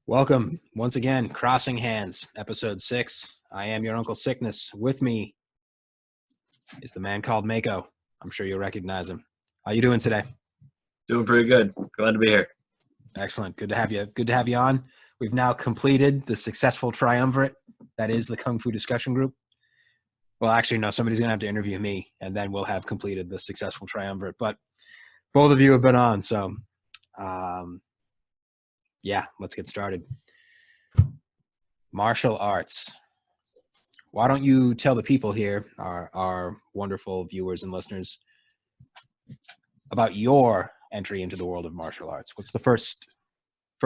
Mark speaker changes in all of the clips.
Speaker 1: Welcome once again, Crossing Hands, episode 6. I am your Uncle Sickness. With me is the man called Maeko. I'm sure you'll recognize him. How you doing today?
Speaker 2: Doing pretty good. Glad to be here.
Speaker 1: Excellent. Good to have you. Good to have you on. We've now completed the successful triumvirate. That is the Kung Fu discussion group. Well, actually, no, somebody's going to have to interview me, and then we'll have completed the successful triumvirate. But both of you have been on, so yeah, let's get started. Martial arts. Why don't you tell the people here, our wonderful viewers and listeners, about your entry into the world of martial arts? What's the first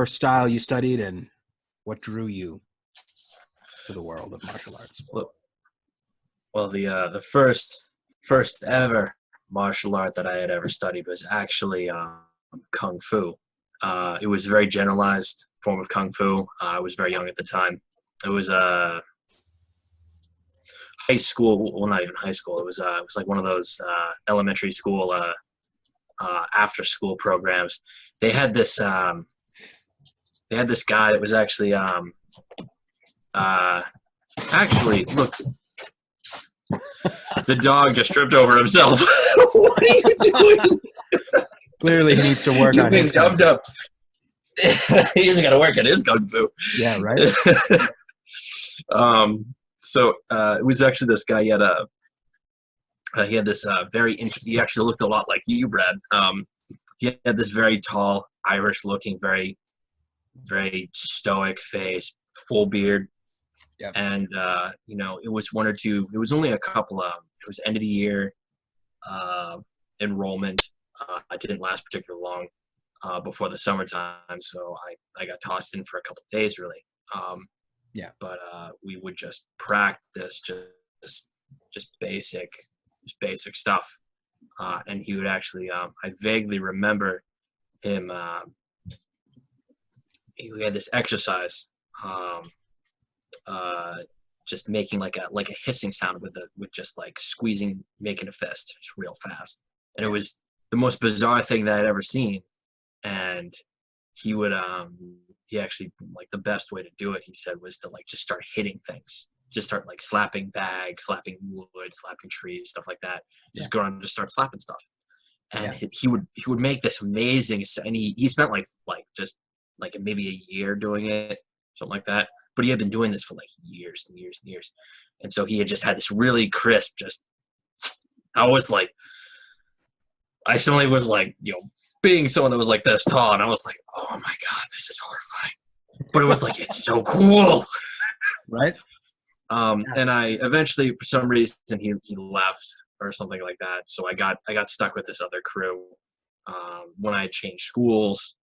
Speaker 1: style you studied, and what drew you to the world of martial arts?
Speaker 2: Well, the first ever martial art that I had ever studied was actually Kung Fu. It was a very generalized form of Kung Fu. I was very young at the time. It was high school. Well, not even high school. It was like one of those elementary school after school programs. They had this guy that was actually looked. The dog just tripped over himself. What are you doing?
Speaker 1: Clearly, he needs to work on his
Speaker 2: Kung Fu. He hasn't got to work on his Kung Fu.
Speaker 1: Yeah, right.
Speaker 2: So it was actually this guy. He had this very interesting. He actually looked a lot like you, Brad. He had this very tall, Irish-looking, very, very stoic face, full beard.
Speaker 1: Yep.
Speaker 2: And it was one or two. It was only a couple of. It was end of the year enrollment. It didn't last particularly long before the summertime, so I got tossed in for a couple of days, really. But we would just practice just basic stuff, and he would actually. I vaguely remember him. He had this exercise. Just making like a hissing sound with just like squeezing, making a fist just real fast, and it was the most bizarre thing that I'd ever seen. And he would he actually, like, the best way to do it, he said, was to like just start hitting things, just start like slapping bags, slapping wood, slapping trees, stuff like that. Just go around and just start slapping stuff. And he would make this amazing, and he spent like just like maybe a year doing it, something like that. But he had been doing this for like years and years and years. And so he had just had this really crisp, I suddenly was like, being someone that was like this tall, and I was like, oh my God, this is horrifying. But it was like, it's so cool.
Speaker 1: Right?
Speaker 2: And I eventually, for some reason, he left or something like that. So I got stuck with this other crew. When I changed schools,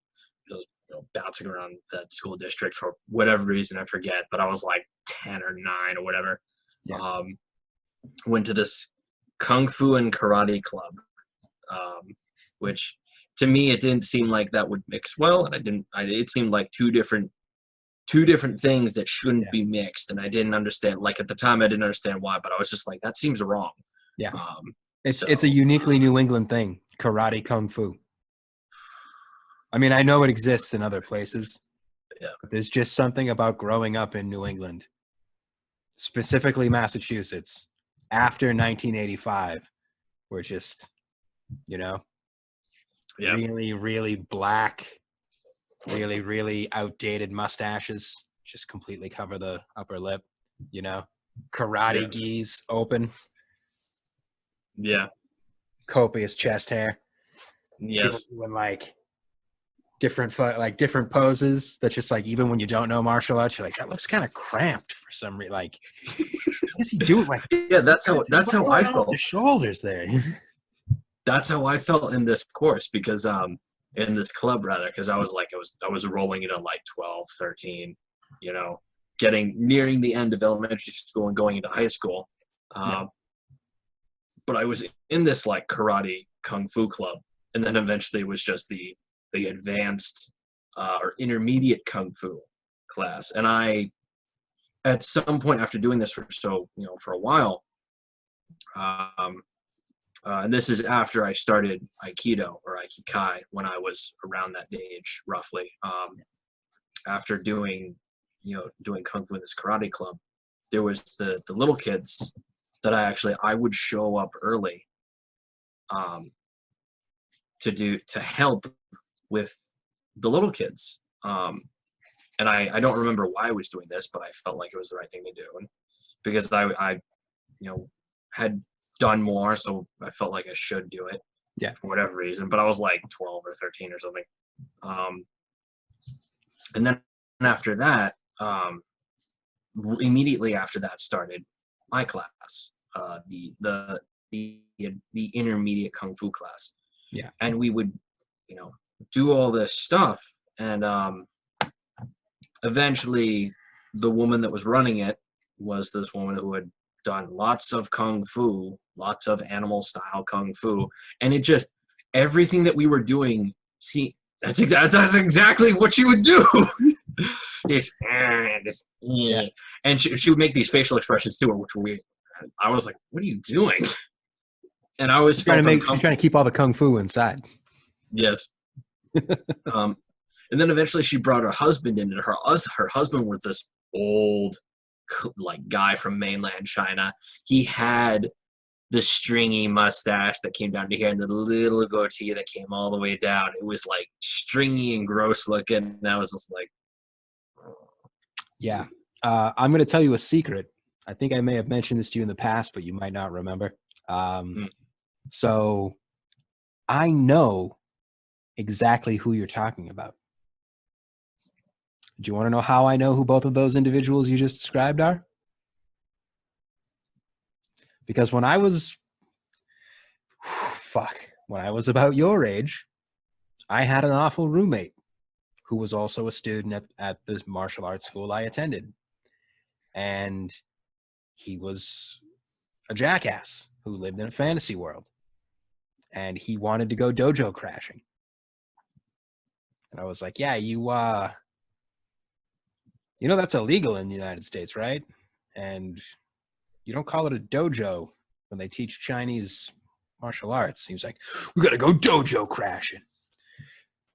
Speaker 2: bouncing around that school district for whatever reason, I forget, but I was like 10 or 9 or whatever.
Speaker 1: Yeah.
Speaker 2: Went to this Kung Fu and Karate club, which to me, it didn't seem like that would mix well. And it seemed like two different things that shouldn't be mixed. And I didn't understand, like at the time, I didn't understand why, but I was just like, that seems wrong.
Speaker 1: Yeah. It's a uniquely New England thing, karate, Kung Fu. I mean, I know it exists in other places, but there's just something about growing up in New England, specifically Massachusetts, after 1985, where just, really, really black, really, really outdated mustaches just completely cover the upper lip, karate gis open.
Speaker 2: Yeah.
Speaker 1: Copious chest hair.
Speaker 2: Yes.
Speaker 1: When different poses that's just like, even when you don't know martial arts, you're like, that looks kind of cramped for some reason. Like, how does he do it? Like,
Speaker 2: that's how I felt.
Speaker 1: The shoulders there.
Speaker 2: That's how I felt in this course, because in this club rather, because I was rolling into like 12, 13, nearing the end of elementary school and going into high school. But I was in this like karate Kung Fu club, and then eventually it was just the advanced or intermediate Kung Fu class. And I, at some point after doing this for a while, and this is after I started Aikido or Aikikai, when I was around that age, roughly. after doing kung fu in this karate club, there was the little kids that I would show up early to help with the little kids. And I don't remember why I was doing this, but I felt like it was the right thing to do, and because I had done more, so I felt like I should do it.
Speaker 1: Yeah.
Speaker 2: For whatever reason, but I was like 12 or 13 or something. And then after that, immediately after that started my class, the intermediate kung fu class.
Speaker 1: Yeah.
Speaker 2: And we would, do all this stuff, and eventually the woman that was running it was this woman who had done lots of kung fu, lots of animal style kung fu, and it just, everything that we were doing, that's exactly what she would do. And she would make these facial expressions too, which were weird. I was like, what are you doing? And I was
Speaker 1: trying to keep all the kung fu inside.
Speaker 2: Yes. And then eventually she brought her husband in, and her husband was this old guy from mainland China. He had the stringy mustache that came down to here and the little goatee that came all the way down. It was like stringy and gross looking, and I was just like,
Speaker 1: yeah. I'm going to tell you a secret. I think I may have mentioned this to you in the past, but you might not remember. So I know exactly who you're talking about. Do you want to know how I know who both of those individuals you just described are? Because when I was about your age, I had an awful roommate who was also a student at the martial arts school I attended. And he was a jackass who lived in a fantasy world. And he wanted to go dojo crashing. And I was like, yeah, that's illegal in the United States, right? And you don't call it a dojo when they teach Chinese martial arts. He was like, we got to go dojo crashing.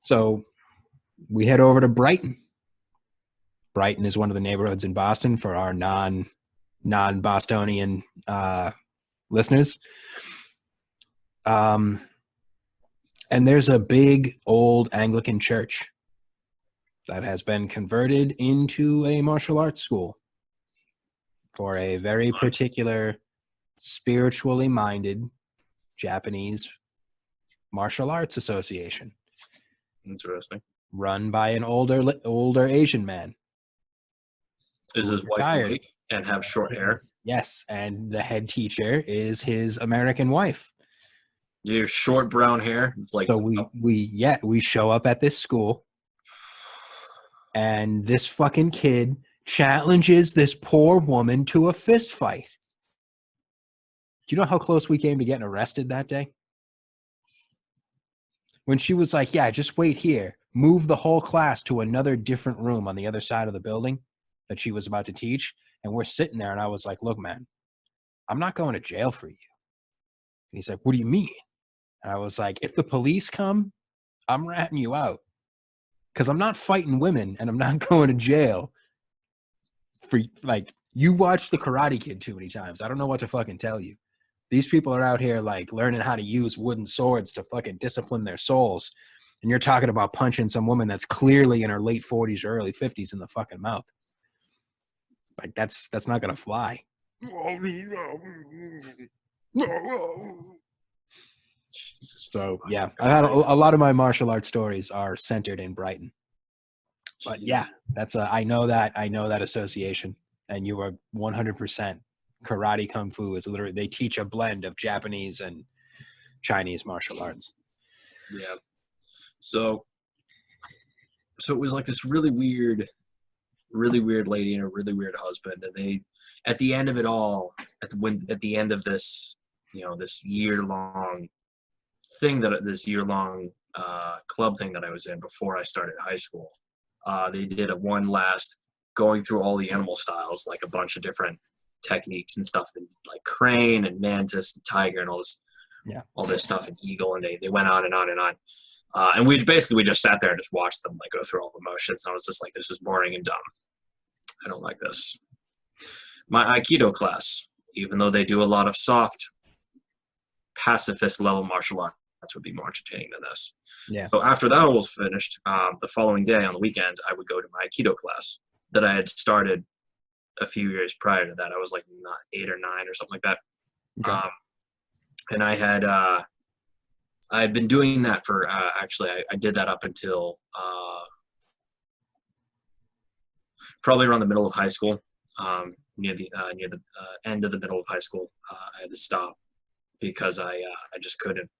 Speaker 1: So we head over to Brighton. Brighton is one of the neighborhoods in Boston for our non-Bostonian listeners. And there's a big old Anglican church that has been converted into a martial arts school for a very particular spiritually minded Japanese martial arts association.
Speaker 2: Interesting.
Speaker 1: Run by an older Asian man.
Speaker 2: Is his wife white and have short hair?
Speaker 1: Yes, and the head teacher is his American wife.
Speaker 2: You have short brown hair. It's like,
Speaker 1: so we show up at this school, and this fucking kid challenges this poor woman to a fist fight. Do you know how close we came to getting arrested that day? When she was like, yeah, just wait here, move the whole class to another different room on the other side of the building that she was about to teach. And we're sitting there, and I was like, look, man, I'm not going to jail for you. And he's like, what do you mean? And I was like, if the police come, I'm ratting you out. Because I'm not fighting women, and I'm not going to jail for, like, you watched The Karate Kid too many times. I don't know what to fucking tell you. These people are out here, like, learning how to use wooden swords to fucking discipline their souls. And you're talking about punching some woman that's clearly in her late 40s or early 50s in the fucking mouth. Like, that's not going to fly. So, yeah, I've had a lot of my martial arts stories are centered in Brighton. But yeah, I know that association, and you are 100%. Karate Kung Fu is literally, they teach a blend of Japanese and Chinese martial arts.
Speaker 2: Yeah. So it was like this really weird lady and a really weird husband, and they, at the end of it all, at the end of this, this year-long club thing that I was in before I started high school, they did one last going through all the animal styles, like a bunch of different techniques and stuff, like crane and mantis and tiger and all this stuff, and eagle, and they went on and on and on. And we just sat there and just watched them like go through all the motions. And I was just like, this is boring and dumb. I don't like this. My Aikido class, even though they do a lot of soft, pacifist level martial arts, would be more entertaining than this.
Speaker 1: Yeah.
Speaker 2: So after that was finished, the following day on the weekend, I would go to my Aikido class that I had started a few years prior to that. I was like 8 or 9 or something like that.
Speaker 1: Okay.
Speaker 2: And I had been doing that for actually I did that up until probably around the middle of high school. Near the end of the middle of high school, I had to stop because I just couldn't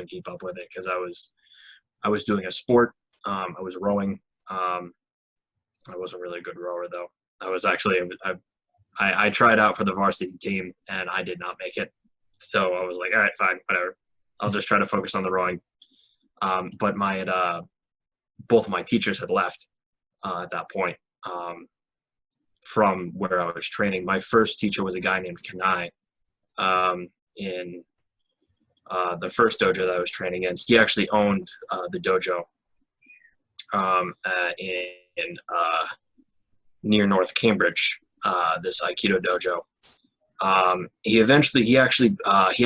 Speaker 2: keep up with it, because I was doing a sport. I was rowing. I wasn't really a good rower though. I tried out for the varsity team and I did not make it. So I was like, all right, fine, whatever. I'll just try to focus on the rowing. But both of my teachers had left at that point from where I was training. My first teacher was a guy named Kanai in the first dojo that I was training in. He actually owned the dojo in near North Cambridge, this Aikido dojo. He had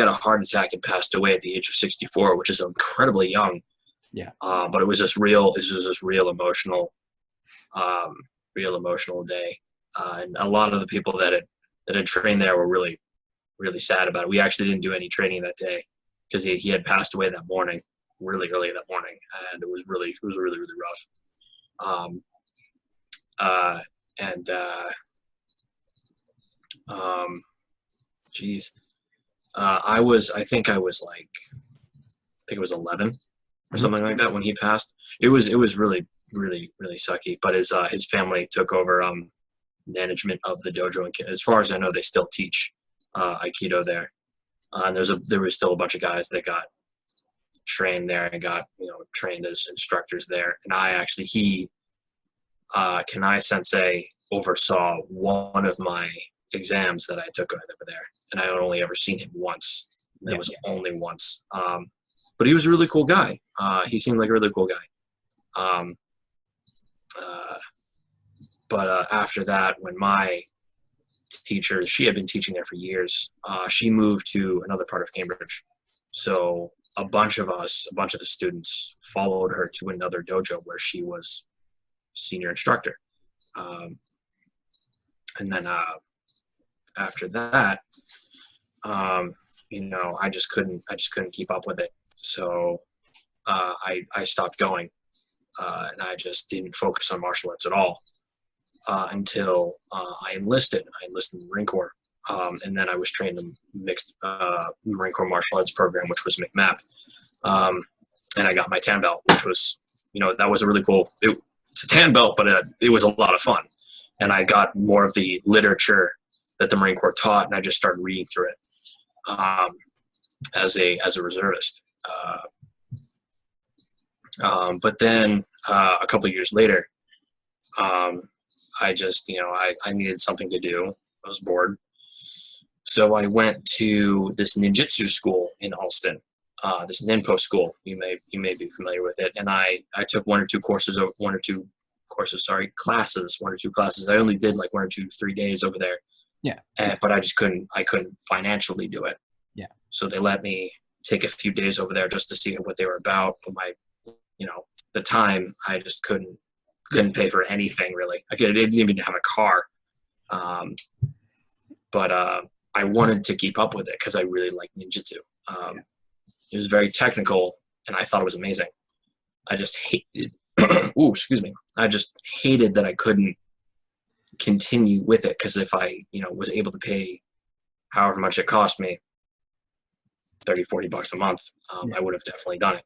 Speaker 2: a heart attack and passed away at the age of 64, which is incredibly young.
Speaker 1: Yeah.
Speaker 2: But it was this real emotional day. And a lot of the people that had trained there were really, really sad about it. We actually didn't do any training that day because he had passed away that morning, really early that morning. And it was really, really rough. I think it was 11 or something like that when he passed. It was really, really, really sucky. But his family took over management of the dojo, and as far as I know, they still teach Aikido there. And there was still a bunch of guys that got trained there and got trained as instructors there. And Kanai Sensei oversaw one of my exams that I took over there, and I had only ever seen him once. It was only once. But he was a really cool guy. He seemed like a really cool guy. But after that, when my teacher, she had been teaching there for years, she moved to another part of Cambridge. So a bunch of the students followed her to another dojo where she was senior instructor. And then after that, I just couldn't keep up with it. So I stopped going, and I just didn't focus on martial arts at all until I enlisted. I enlisted in the Marine Corps, and then I was trained in mixed Marine Corps martial arts program, which was McMap. And I got my tan belt, which was, that was a really cool. It's a tan belt, but it was a lot of fun. And I got more of the literature that the Marine Corps taught, and I just started reading through it as a reservist. But then a couple of years later, I just, I needed something to do. I was bored. So I went to this ninjutsu school in Alston, this ninpo school. You may be familiar with it. And I took one or two classes. I only did like 1 or 2, 3 days over there.
Speaker 1: Yeah.
Speaker 2: But I couldn't financially do it.
Speaker 1: Yeah.
Speaker 2: So they let me take a few days over there just to see what they were about. But the time, I just couldn't pay for anything really. I didn't even have a car. But I wanted to keep up with it because I really liked ninjutsu. It was very technical, and I thought it was amazing. I just hated. I just hated that I couldn't continue with it, because if I, was able to pay however much it cost me, $30-$40 a month, I would have definitely done it.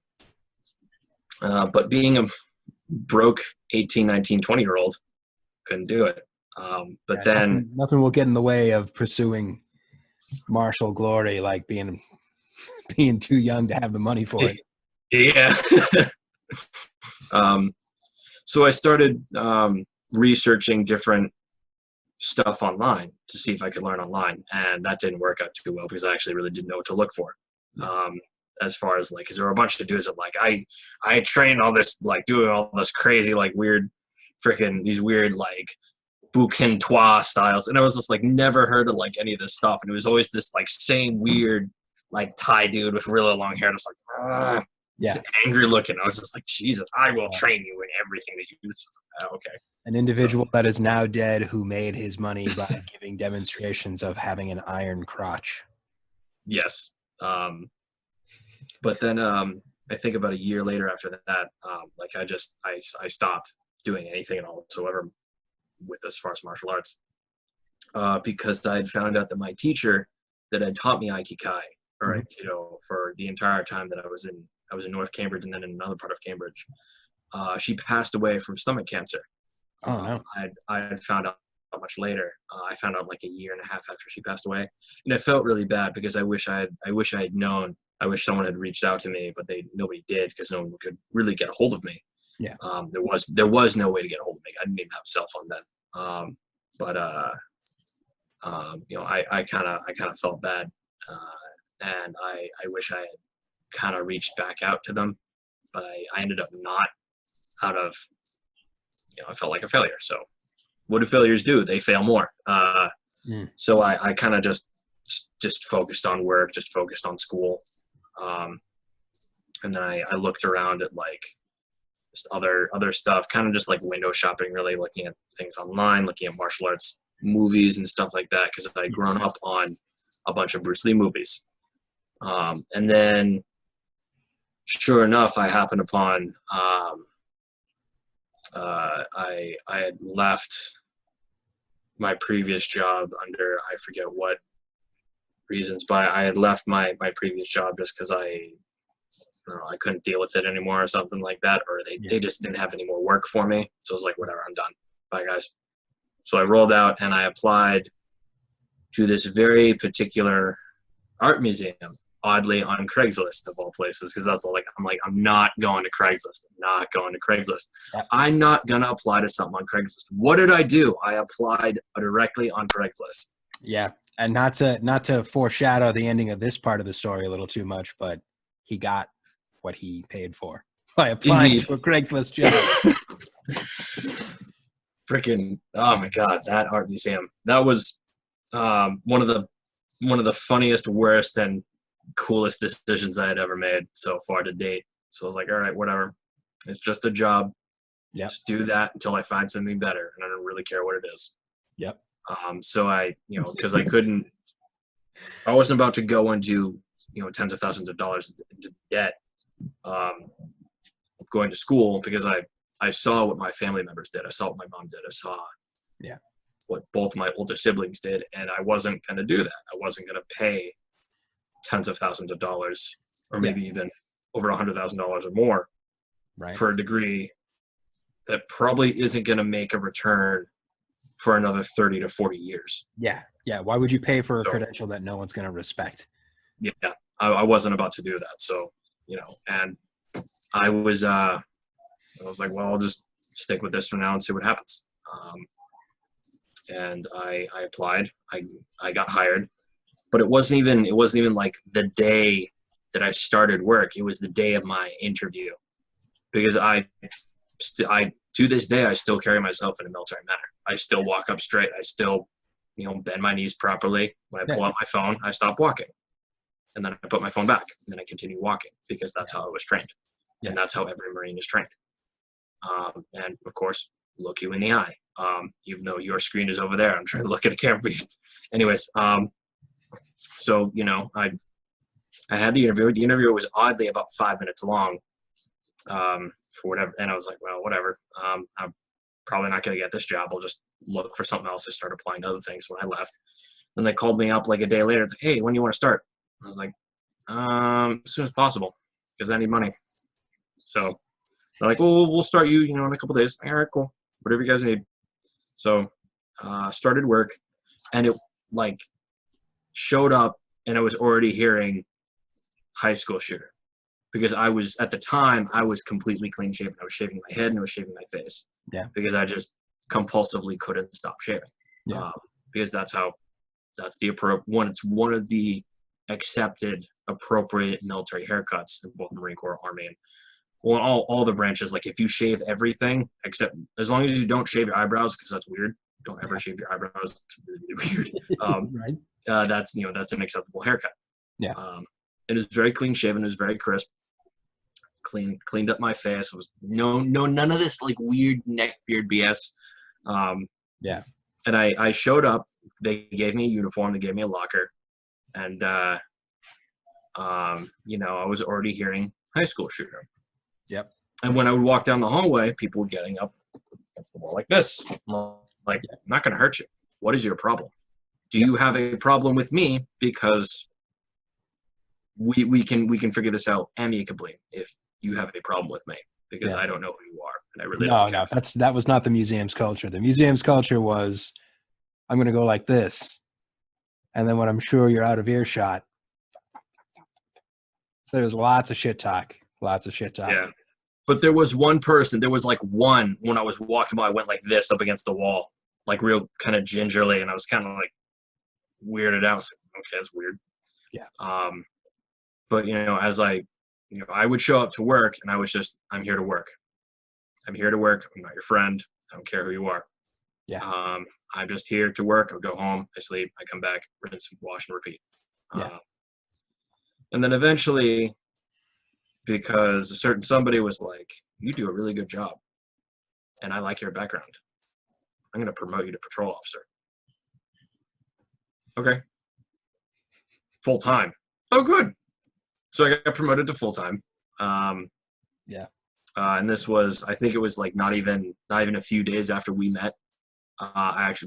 Speaker 2: But being a broke 18, 19, 20-year-old, couldn't do it. But then
Speaker 1: nothing will get in the way of pursuing martial glory, like being too young to have the money for it.
Speaker 2: Yeah. So I started researching different stuff online to see if I could learn online, and that didn't work out too well because I actually really didn't know what to look for. as far as like, because there were a bunch of dudes that like I trained all this like doing all this crazy like weird freaking these weird like bouquin trois styles, and I was just like never heard of like any of this stuff, and it was always this like same weird like Thai dude with really long hair, just like just angry looking. I was just like, Jesus, I will train you in everything that you do. Like, okay.
Speaker 1: An individual that is now dead who made his money by giving demonstrations of having an iron crotch.
Speaker 2: Yes. But then I think about a year later after that, like I stopped doing anything at all whatsoever with as far as martial arts, because I had found out that my teacher that had taught me Aikikai, or Aikido, for the entire time that I was in North Cambridge and then in another part of Cambridge, she passed away from stomach cancer.
Speaker 1: Oh no!
Speaker 2: I had found out much later. I found out like a year and a half after she passed away, and it felt really bad because I wish I had known. I wish someone had reached out to me, but nobody did because no one could really get a hold of me.
Speaker 1: Yeah.
Speaker 2: There was no way to get a hold of me. I didn't even have a cell phone then. I kind of felt bad, and I wish I had kind of reached back out to them, but I ended up not, out of, I felt like a failure. So what do failures do? They fail more. So I kind of just focused on work, just focused on school. And then I looked around at like just other stuff, kind of just like window shopping, really looking at things online, looking at martial arts movies and stuff like that, because I'd grown up on a bunch of Bruce Lee movies. And then sure enough, I happened upon, I had left my previous job under, I forget what reasons, but I had left my previous job just because I couldn't deal with it anymore or something like that, or they just didn't have any more work for me. So I was like, whatever, I'm done. Bye, guys. So I rolled out and I applied to this very particular art museum, oddly on Craigslist of all places, because that's all like, I'm not going to Craigslist. I'm not going to Craigslist. I'm not going to apply to something on Craigslist. What did I do? I applied directly on Craigslist.
Speaker 1: Yeah. And not to foreshadow the ending of this part of the story a little too much, but he got what he paid for by applying to a Craigslist job.
Speaker 2: Freaking, oh my God, that art museum. That was one of the funniest, worst, and coolest decisions I had ever made so far to date. So I was like, all right, whatever. It's just a job.
Speaker 1: Yep.
Speaker 2: Just do that until I find something better. And I don't really care what it is.
Speaker 1: Yep.
Speaker 2: So I, because I wasn't about to go into, tens of thousands of dollars into debt, going to school, because I saw what my family members did. I saw what my mom did. I saw what both my older siblings did. And I wasn't going to do that. I wasn't going to pay tens of thousands of dollars, or maybe even over $100,000 or more for a degree that probably isn't going to make a return for another 30 to 40 years.
Speaker 1: Yeah. Yeah. Why would you pay for a credential that no one's going to respect?
Speaker 2: Yeah. I wasn't about to do that. So, and I was like, well, I'll just stick with this for now and see what happens. And I applied, I got hired, but it wasn't even like the day that I started work. It was the day of my interview, because I to this day, I still carry myself in a military manner. I still walk up straight. I still, bend my knees properly. When I pull out my phone, I stop walking. And then I put my phone back. And then I continue walking, because that's how I was trained. And that's how every Marine is trained. And, of course, look you in the eye. Even though your screen is over there, I'm trying to look at the camera. Anyways, so, I had the interview. The interview was oddly about 5 minutes long. For whatever, and I was like, well, whatever. I'm probably not going to get this job. I'll just look for something else. I started applying to other things when I left. Then they called me up like a day later. It's like, hey, when do you want to start? I was like, as soon as possible, because I need money. So they're like, well, we'll start you, in a couple of days. All right, cool. Whatever you guys need. So started work, and it like showed up, and I was already hearing high school shooter. Because at the time, I was completely clean shaven. I was shaving my head and I was shaving my face.
Speaker 1: Yeah.
Speaker 2: Because I just compulsively couldn't stop shaving.
Speaker 1: Yeah.
Speaker 2: Because that's the approach. It's one of the accepted appropriate military haircuts in both the Marine Corps, Army, and well, all the branches. Like if you shave everything except as long as you don't shave your eyebrows, because that's weird. Don't ever shave your eyebrows. It's really, really weird.
Speaker 1: Right.
Speaker 2: That's that's an acceptable haircut.
Speaker 1: Yeah.
Speaker 2: It was very clean shaven. It was very crisp. Cleaned up my face. It was none of this like weird neck beard BS.
Speaker 1: Yeah.
Speaker 2: And I showed up. They gave me a uniform. They gave me a locker, and I was already hearing high school shooter.
Speaker 1: Yep.
Speaker 2: And when I would walk down the hallway, people were getting up against the wall like this. I'm like, I'm not going to hurt you. What is your problem? Do you have a problem with me? Because we can figure this out amicably if you have a problem with me, because I don't know who you are, and I really don't care.
Speaker 1: No, that was not the museum's culture. The museum's culture was, I'm going to go like this, and then when I'm sure you're out of earshot, there's lots of shit talk.
Speaker 2: Yeah, but there was one person. There was like one when I was walking by, I went like this up against the wall, like real kind of gingerly, and I was kind of like weirded out. I was like, okay, that's weird.
Speaker 1: Yeah.
Speaker 2: But as I would show up to work, and I was just, I'm here to work. I'm here to work. I'm not your friend. I don't care who you are.
Speaker 1: Yeah.
Speaker 2: I'm just here to work. I go home, I sleep, I come back, rinse, wash, and repeat.
Speaker 1: Yeah.
Speaker 2: And then eventually, because a certain somebody was like, you do a really good job, and I like your background, I'm going to promote you to patrol officer. Okay. Full time. Oh, good. So I got promoted to full time.
Speaker 1: Yeah.
Speaker 2: And this was, I think it was like not even a few days after we met.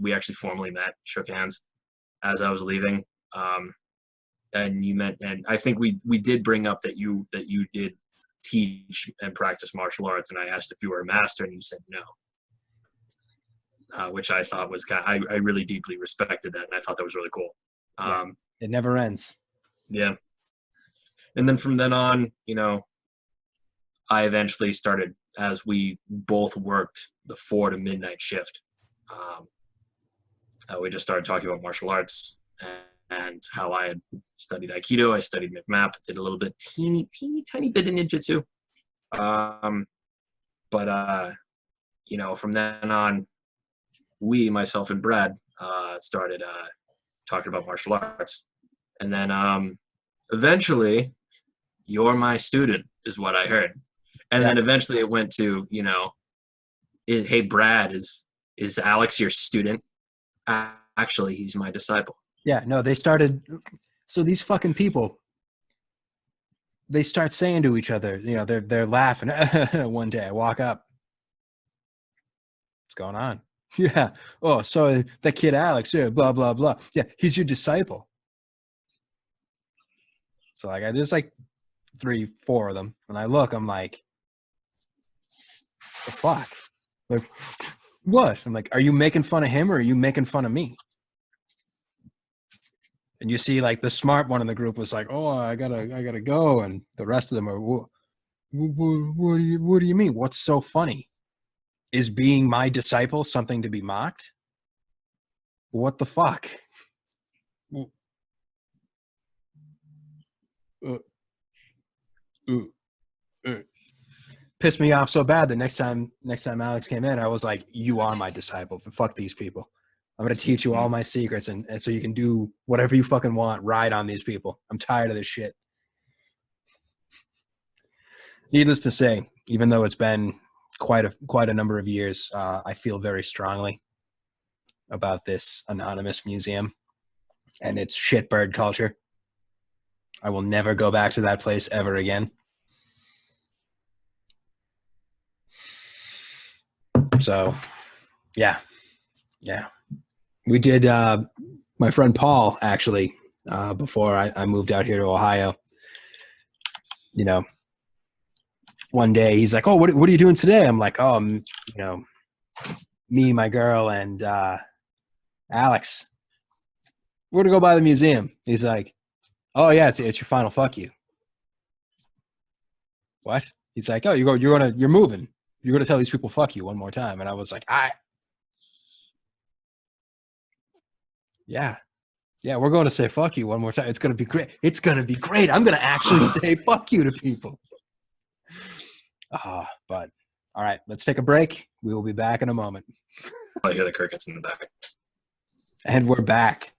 Speaker 2: We actually formally met, shook hands as I was leaving. And you met, and I think we did bring up that you did teach and practice martial arts, and I asked if you were a master, and you said no. Which I thought was I really deeply respected that, and I thought that was really cool.
Speaker 1: It never ends.
Speaker 2: Yeah. And then from then on, I eventually started, as we both worked the 4 to midnight shift. We just started talking about martial arts and how I had studied Aikido. I studied McMap, did a little bit, teeny tiny bit of ninjutsu. But from then on, myself and Brad, started talking about martial arts. And then eventually, you're my student, is what I heard. And then eventually it went to, hey, Brad, is Alex your student? Actually, he's my disciple.
Speaker 1: Yeah, no, they started. So these fucking people, they start saying to each other, they're laughing. One day I walk up. What's going on? Yeah. Oh, so that kid Alex, yeah, blah, blah, blah. Yeah, he's your disciple. So there's like 3, 4 of them. And I look, I'm like, the fuck? Like, what? I'm like, are you making fun of him or are you making fun of me? And you see, like, the smart one in the group was like, oh, I gotta go. And the rest of them are, what do you mean? What's so funny? Is being my disciple something to be mocked? What the fuck? Pissed me off so bad that next time Alex came in, I was like, you are my disciple. Fuck these people. I'm going to teach you all my secrets, and so you can do whatever you fucking want. Ride on these people. I'm tired of this shit. Needless to say, even though it's been quite a number of years, I feel very strongly about this anonymous museum and its shitbird culture. I will never go back to that place ever again. So, yeah. We did, my friend Paul, actually, before I moved out here to Ohio, one day he's like, oh, what are you doing today? I'm like, oh, me, my girl, and Alex, we're going to go by the museum. He's like, oh, yeah, it's your final fuck you. What? He's like, oh, you're moving. You're going to tell these people fuck you one more time. And I was like, yeah. Yeah, we're going to say fuck you one more time. It's going to be great. It's going to be great. I'm going to actually say fuck you to people. But all right, let's take a break. We will be back in a moment.
Speaker 2: I hear the crickets in the back.
Speaker 1: And we're back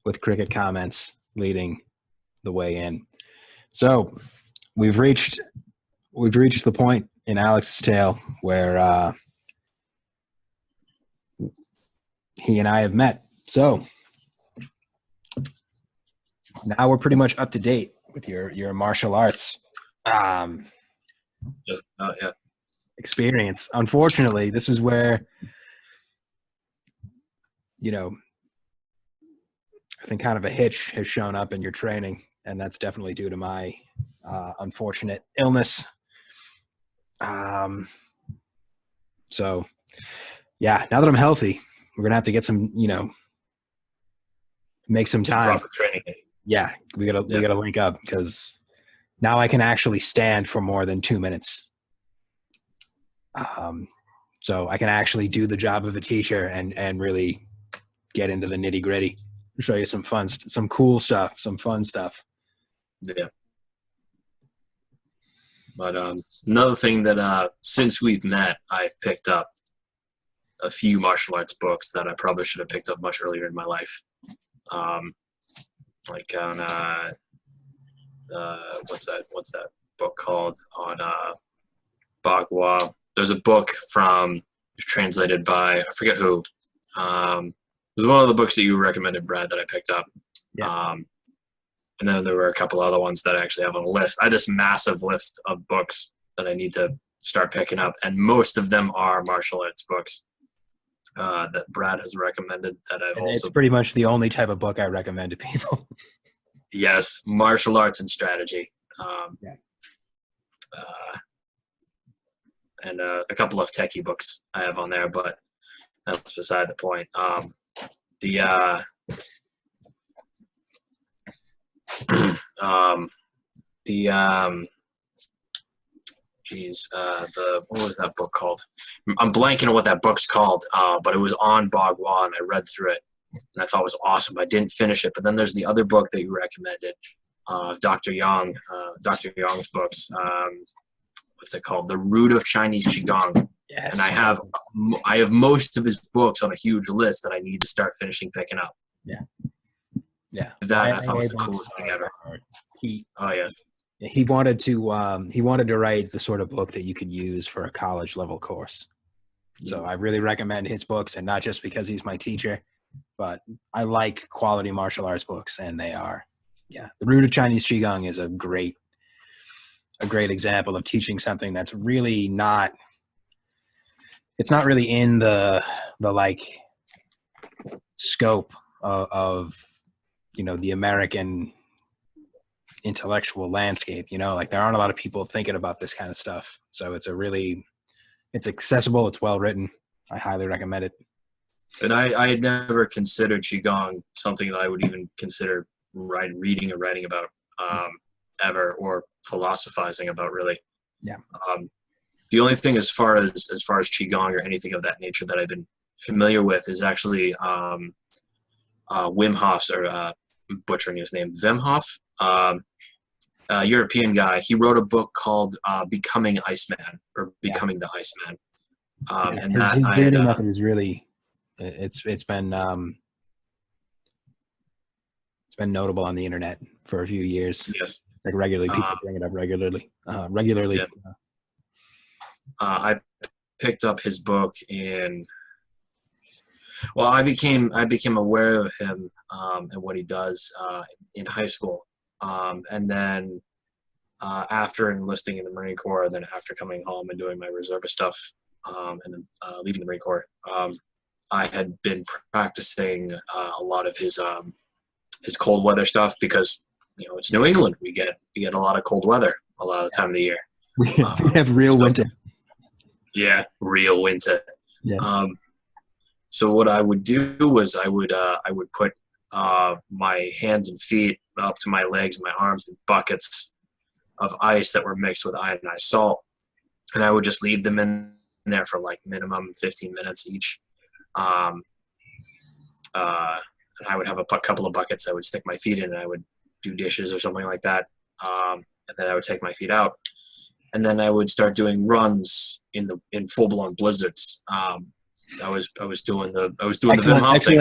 Speaker 1: with cricket comments leading the way in. So we've reached the point in Alex's tale where he and I have met. So now we're pretty much up to date with your martial arts experience. Unfortunately, this is where, I think kind of a hitch has shown up in your training, and that's definitely due to my unfortunate illness. So yeah, now that I'm healthy, we're gonna have to get some, make some time.
Speaker 2: Proper training.
Speaker 1: Yeah, we gotta link up, because now I can actually stand for more than 2 minutes. So I can actually do the job of a teacher and really get into the nitty gritty. Show you some some cool stuff, some fun stuff.
Speaker 2: Yeah. But another thing that since we've met, I've picked up a few martial arts books that I probably should have picked up much earlier in my life. Like on what's that book called on Bagua? There's a book translated by, I forget who. It was one of the books that you recommended, Brad, that I picked up.
Speaker 1: Yeah.
Speaker 2: And then there were a couple other ones that I actually have on the list. I have this massive list of books that I need to start picking up, and most of them are martial arts books that Brad has recommended. That I've also.
Speaker 1: It's pretty much the only type of book I recommend to people.
Speaker 2: Yes, martial arts and strategy. And a couple of techie books I have on there, but that's beside the point. What was that book called? I'm blanking on what that book's called, but it was on Bagua, and I read through it, and I thought it was awesome. I didn't finish it, but then there's the other book that you recommended, Dr. Yang, Dr. Yang's books. What's it called? The Root of Chinese Qigong.
Speaker 1: Yes.
Speaker 2: And I have most of his books on a huge list that I need to start finishing picking up.
Speaker 1: Yeah. Yeah.
Speaker 2: That I thought was the coolest thing ever. He
Speaker 1: wanted to write the sort of book that you could use for a college level course. So I really recommend his books, and not just because he's my teacher, but I like quality martial arts books, and they are. Yeah. The Root of Chinese Qigong is a great example of teaching something that's really not, it's not really in the like scope of the American intellectual landscape. Like there aren't a lot of people thinking about this kind of stuff. So it's accessible, it's well written. I highly recommend it.
Speaker 2: And I had never considered Qigong something that I would even consider reading or writing about ever, or philosophizing about, really.
Speaker 1: Yeah.
Speaker 2: The only thing as far as Qigong or anything of that nature that I've been familiar with is actually Wim Hof's, or butchering his name, Wim Hof, a European guy. He wrote a book called Becoming Iceman, or Becoming the Iceman. And
Speaker 1: his breathing method is really, it's been notable on the internet for a few years.
Speaker 2: Yes.
Speaker 1: It's like regularly, people bring it up regularly. Yeah.
Speaker 2: I picked up his book I became aware of him and what he does in high school. And then after enlisting in the Marine Corps, and then after coming home and doing my reservist stuff, and then leaving the Marine Corps, I had been practicing a lot of his cold weather stuff, because it's New England. We get a lot of cold weather a lot of the time of the year.
Speaker 1: We have real winter.
Speaker 2: Yeah, real winter.
Speaker 1: Yeah.
Speaker 2: So what I would do was I would put my hands and feet up to my legs and my arms in buckets of ice that were mixed with ionized salt, and I would just leave them in there for like minimum 15 minutes each. and I would have a couple of buckets I would stick my feet in, and I would do dishes or something like that. And then I would take my feet out, and then I would start doing runs in full blown blizzards. I was doing the Wim Hof thing.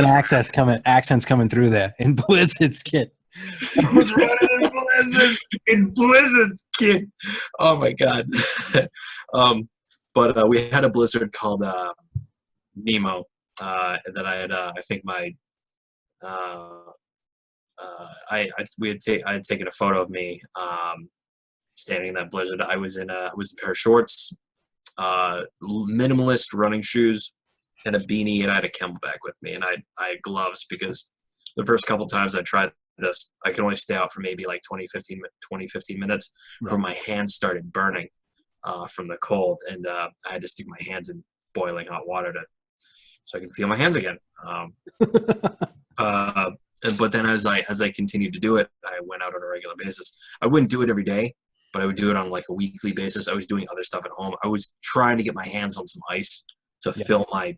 Speaker 1: Accents coming through there in blizzards, kid.
Speaker 2: I was running in blizzards, kid. Oh my god. But we had a blizzard called Nemo that I had. I think my I had taken a photo of me standing in that blizzard. I was in a pair of shorts, minimalist running shoes, and a beanie, and I had a camelback with me, and I had gloves because the first couple times I tried this, I could only stay out for maybe like 15 minutes before my hands started burning from the cold, and I had to stick my hands in boiling hot water so I can feel my hands again. But then as I continued to do it, I went out on a regular basis. I wouldn't do it every day, but I would do it on like a weekly basis. I was doing other stuff at home. I was trying to get my hands on some ice to fill my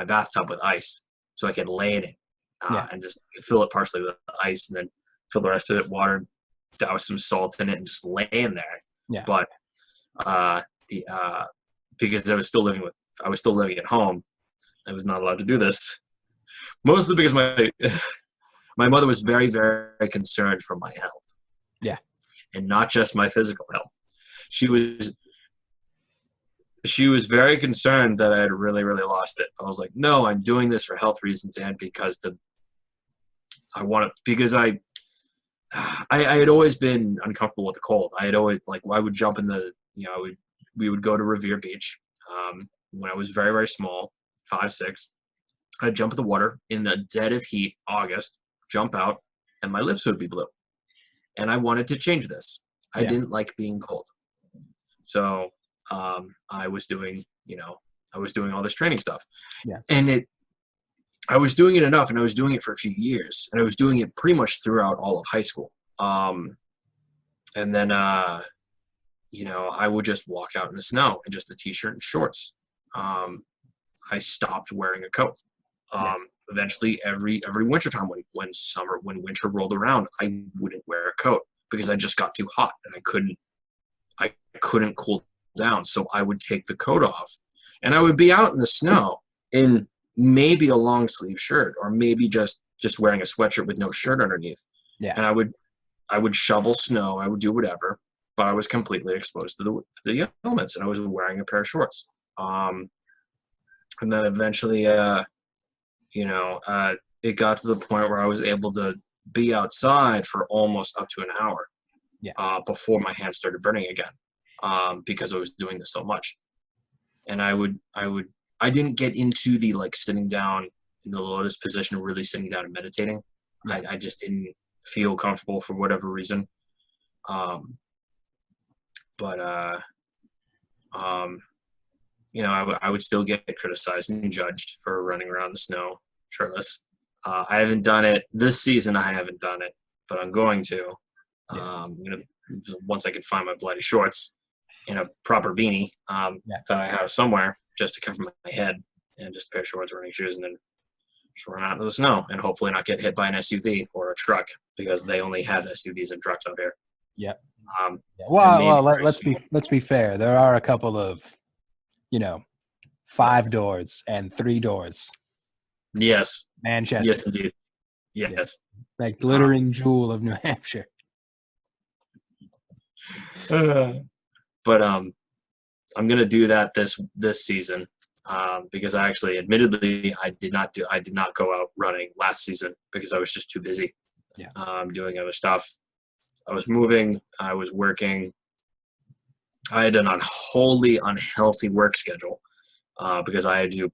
Speaker 2: bathtub with ice so I could lay in it and just fill it partially with ice and then fill the rest of it water, douse some salt in it, and just lay in there. Yeah. But because I was still living at home, I was not allowed to do this. Mostly because my mother was very, very concerned for my health.
Speaker 1: Yeah.
Speaker 2: And not just my physical health. She was very concerned that I had really, really lost it. I was like, no, I'm doing this for health reasons and because I had always been uncomfortable with the cold. I had always, like, I would jump in we would go to Revere Beach when I was very, very small, 5, 6. I'd jump in the water in the dead of heat, August, jump out, and my lips would be blue. And I wanted to change this. I didn't like being cold. So I was doing all this training stuff. Yeah. And I was doing it enough, and I was doing it for a few years, and I was doing it pretty much throughout all of high school. And then, I would just walk out in the snow in just a t-shirt and shorts. I stopped wearing a coat. Eventually every wintertime when winter rolled around, I wouldn't wear a coat because I just got too hot and I couldn't cool down. So I would take the coat off and I would be out in the snow in maybe a long sleeve shirt or maybe just wearing a sweatshirt with no shirt underneath. Yeah. And I would shovel snow. I would do whatever, but I was completely exposed to the elements, and I was wearing a pair of shorts. And then eventually, it got to the point where I was able to be outside for almost up to an hour before my hands started burning again because I was doing this so much. And I didn't get into the like sitting down in the lotus position, really sitting down and meditating. Yeah. I just didn't feel comfortable for whatever reason. I would still get criticized and judged for running around the snow shirtless. I haven't done it this season. I haven't done it, but I'm going to. Once I can find my bloody shorts and a proper beanie that I have somewhere just to cover my head, and just a pair of shorts, running shoes, and then just run out into the snow and hopefully not get hit by an SUV or a truck because they only have SUVs and trucks out here.
Speaker 1: Yeah. Well, let's be fair. There are a couple of 5 doors and 3 doors.
Speaker 2: Yes.
Speaker 1: Manchester.
Speaker 2: Yes, indeed. Yes.
Speaker 1: That glittering jewel of New Hampshire.
Speaker 2: But I'm gonna do that this season because I actually, admittedly, I did not go out running last season because I was just too busy. Yeah. Doing other stuff. I was moving. I was working. I had an wholly unhealthy work schedule because I had to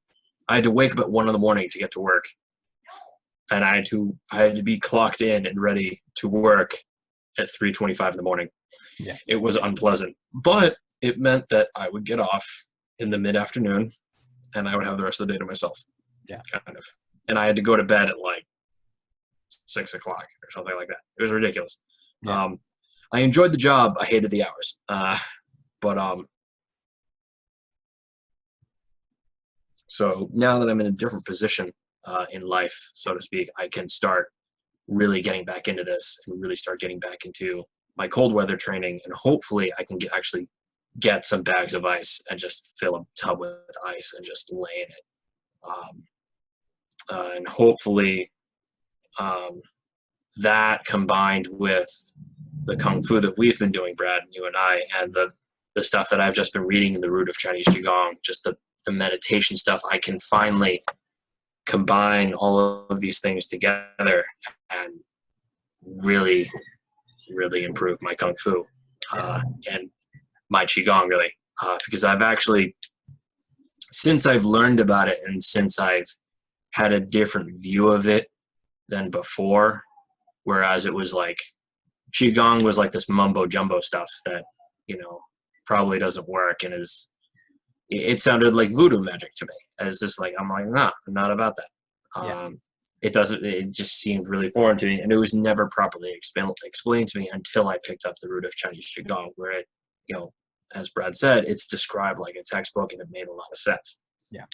Speaker 2: wake up at 1 a.m. to get to work, and I had to be clocked in and ready to work at 3:25 in the morning. Yeah. It was unpleasant, but it meant that I would get off in the mid-afternoon, and I would have the rest of the day to myself. Yeah, kind of. And I had to go to bed at like 6 o'clock or something like that. It was ridiculous. Yeah. I enjoyed the job. I hated the hours. So now that I'm in a different position in life, so to speak, I can start really getting back into this and really start getting back into my cold weather training, and hopefully I can actually get some bags of ice and just fill a tub with ice and just lay in it. And hopefully that combined with the Kung Fu that we've been doing, Brad, you and I, and the stuff that I've just been reading in the root of Chinese Qigong, just the meditation stuff, I can finally combine all of these things together and really, really improve my Kung Fu and my Qigong, really. Because I've actually, since I've learned about it and since I've had a different view of it than before, whereas it was like, Qigong was like this mumbo jumbo stuff that, probably doesn't work and it sounded like voodoo magic to me. As this, like, I'm like, nah, I'm not about that. It just seemed really foreign to me, and it was never properly explained to me until I picked up the root of Chinese Qigong, where it, as Brad said, it's described like a textbook, and it made a lot of sense.
Speaker 1: Yeah.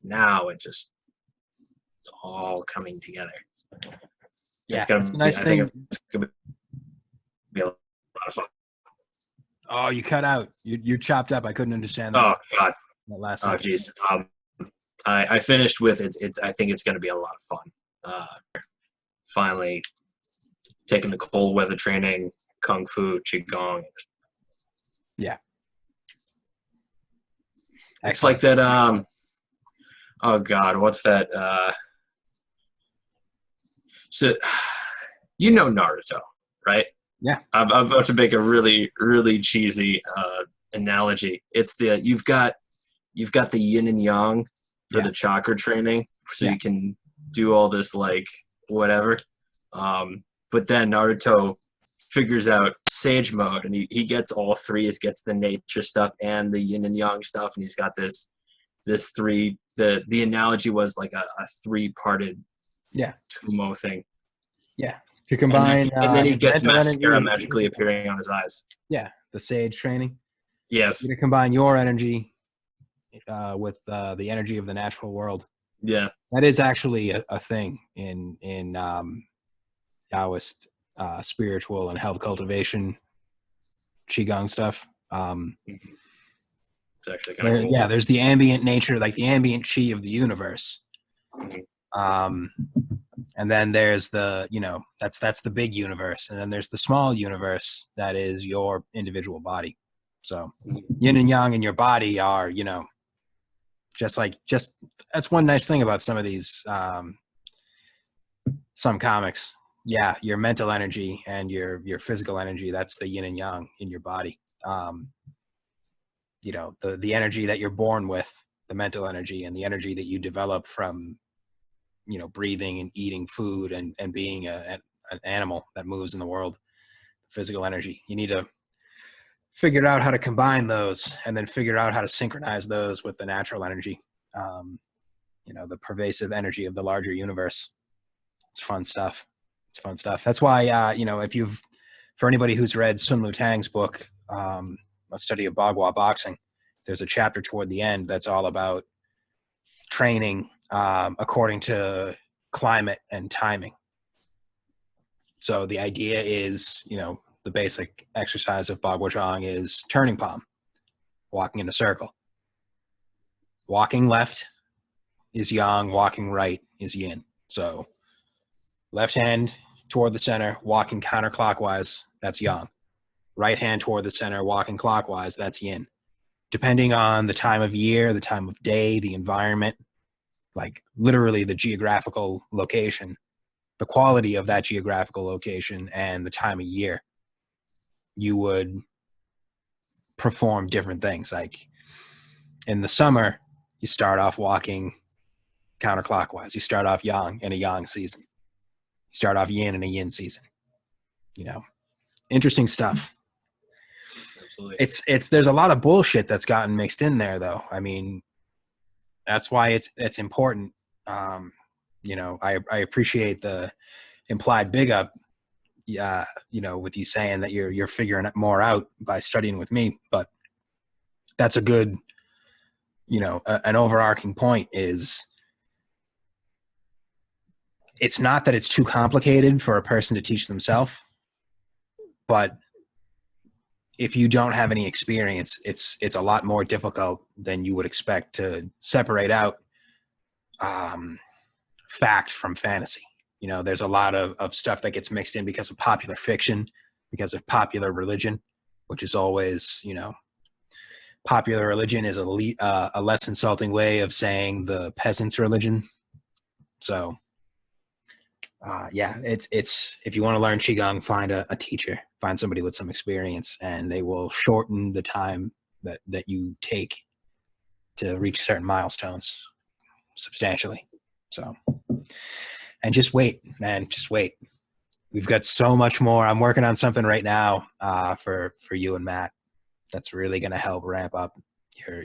Speaker 2: Now it's all coming together.
Speaker 1: Yeah, it's a nice thing.
Speaker 2: It's gonna be a lot of fun.
Speaker 1: Oh, you cut out. You chopped up. I couldn't understand that.
Speaker 2: Oh God.
Speaker 1: That last.
Speaker 2: Oh geez. I finished with it. I think it's going to be a lot of fun. Finally, taking the cold weather training, Kung Fu, Qigong.
Speaker 1: Yeah.
Speaker 2: It's like that. Oh God, what's that? So, Naruto, right?
Speaker 1: Yeah.
Speaker 2: I'm about to make a really, really cheesy analogy. It's you've got the yin and yang for the chakra training, so you can do all this like whatever. But then Naruto figures out Sage mode, and he gets all three. He gets the nature stuff and the yin and yang stuff, and he's got this three. The analogy was like a three-parted Tumo thing.
Speaker 1: Yeah. To combine,
Speaker 2: and then he gets mascara
Speaker 1: energy,
Speaker 2: magically appearing on his eyes.
Speaker 1: Yeah, the Sage training.
Speaker 2: Yes.
Speaker 1: You to combine your energy with the energy of the natural world.
Speaker 2: Yeah.
Speaker 1: That is actually a thing in Taoist spiritual and health cultivation Qigong stuff.
Speaker 2: It's actually kind of cool.
Speaker 1: Yeah, there's the ambient nature, like the ambient chi of the universe. And then there's the, that's the big universe. And then there's the small universe that is your individual body. So yin and yang in your body are, just that's one nice thing about some of these, some comics. Yeah, your mental energy and your physical energy, that's the yin and yang in your body. The energy that you're born with, the mental energy, and the energy that you develop from, breathing and eating food and being an animal that moves in the world, physical energy. You need to figure out how to combine those and then figure out how to synchronize those with the natural energy, the pervasive energy of the larger universe. It's fun stuff. That's why, for anybody who's read Sun Lutang's book, A Study of Bagua Boxing, there's a chapter toward the end that's all about training according to climate and timing. So the idea is, the basic exercise of Bagua Zhang is turning palm, walking in a circle. Walking left is yang, walking right is yin. So left hand toward the center, walking counterclockwise, that's yang. Right hand toward the center, walking clockwise, that's yin. Depending on the time of year, the time of day, the environment, like literally the geographical location, the quality of that geographical location, and the time of year, you would perform different things. Like in the summer, you start off walking counterclockwise. You start off yang in a yang season. You start off yin in a yin season. Interesting stuff.
Speaker 2: Absolutely.
Speaker 1: There's a lot of bullshit that's gotten mixed in there, though. I mean, that's why it's important. I appreciate the implied big up, with you saying that you're figuring it more out by studying with me, but that's a good, an overarching point is it's not that it's too complicated for a person to teach themselves, but if you don't have any experience, it's a lot more difficult than you would expect to separate out fact from fantasy. There's a lot of stuff that gets mixed in because of popular fiction, because of popular religion, which is always, popular religion is a less insulting way of saying the peasant's religion. So, it's if you want to learn Qigong, find a teacher, find somebody with some experience, and they will shorten the time that you take to reach certain milestones substantially. So, and just wait, man, just wait. We've got so much more. I'm working on something right now for you and Matt that's really going to help ramp up your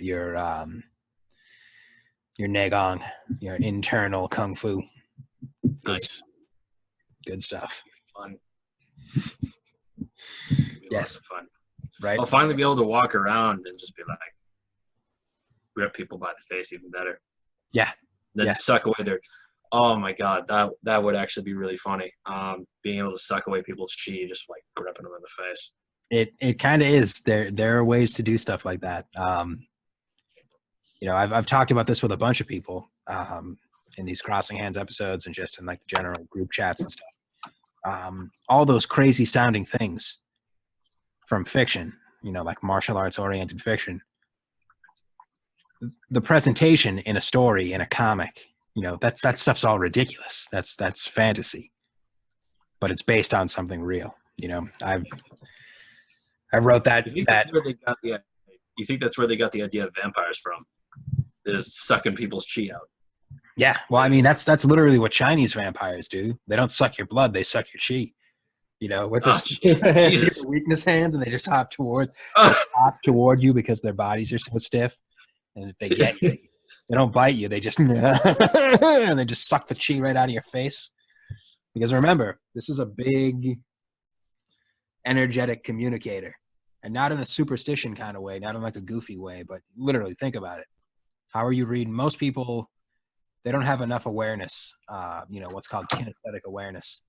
Speaker 1: Negong, your internal kung fu.
Speaker 2: Nice.
Speaker 1: Good stuff.
Speaker 2: Fun.
Speaker 1: Yes.
Speaker 2: Fun.
Speaker 1: Right.
Speaker 2: I'll finally be able to walk around and just be like, grip people by the face even better.
Speaker 1: Yeah.
Speaker 2: Then suck away their. Oh my God, that would actually be really funny. Being able to suck away people's chi, just like gripping them in the face.
Speaker 1: It kind of is. There are ways to do stuff like that. I've talked about this with a bunch of people in these Crossing Hands episodes and just in like the general group chats and stuff. All those crazy sounding things from fiction, like martial arts oriented fiction. The presentation in a story, in a comic, that stuff's all ridiculous. That's fantasy, but it's based on something real. I wrote that.
Speaker 2: You think that's where they got the idea of vampires from? Is sucking people's chi out?
Speaker 1: Yeah, well, I mean, that's literally what Chinese vampires do. They don't suck your blood; they suck your chi. With the weakness hands, and they just hop toward you because their bodies are so stiff, and if they get you, they don't bite you. They just and they just suck the chi right out of your face. Because remember, this is a big energetic communicator, and not in a superstition kind of way, not in like a goofy way, but literally think about it. How are you reading? Most people, they don't have enough awareness, what's called kinesthetic awareness.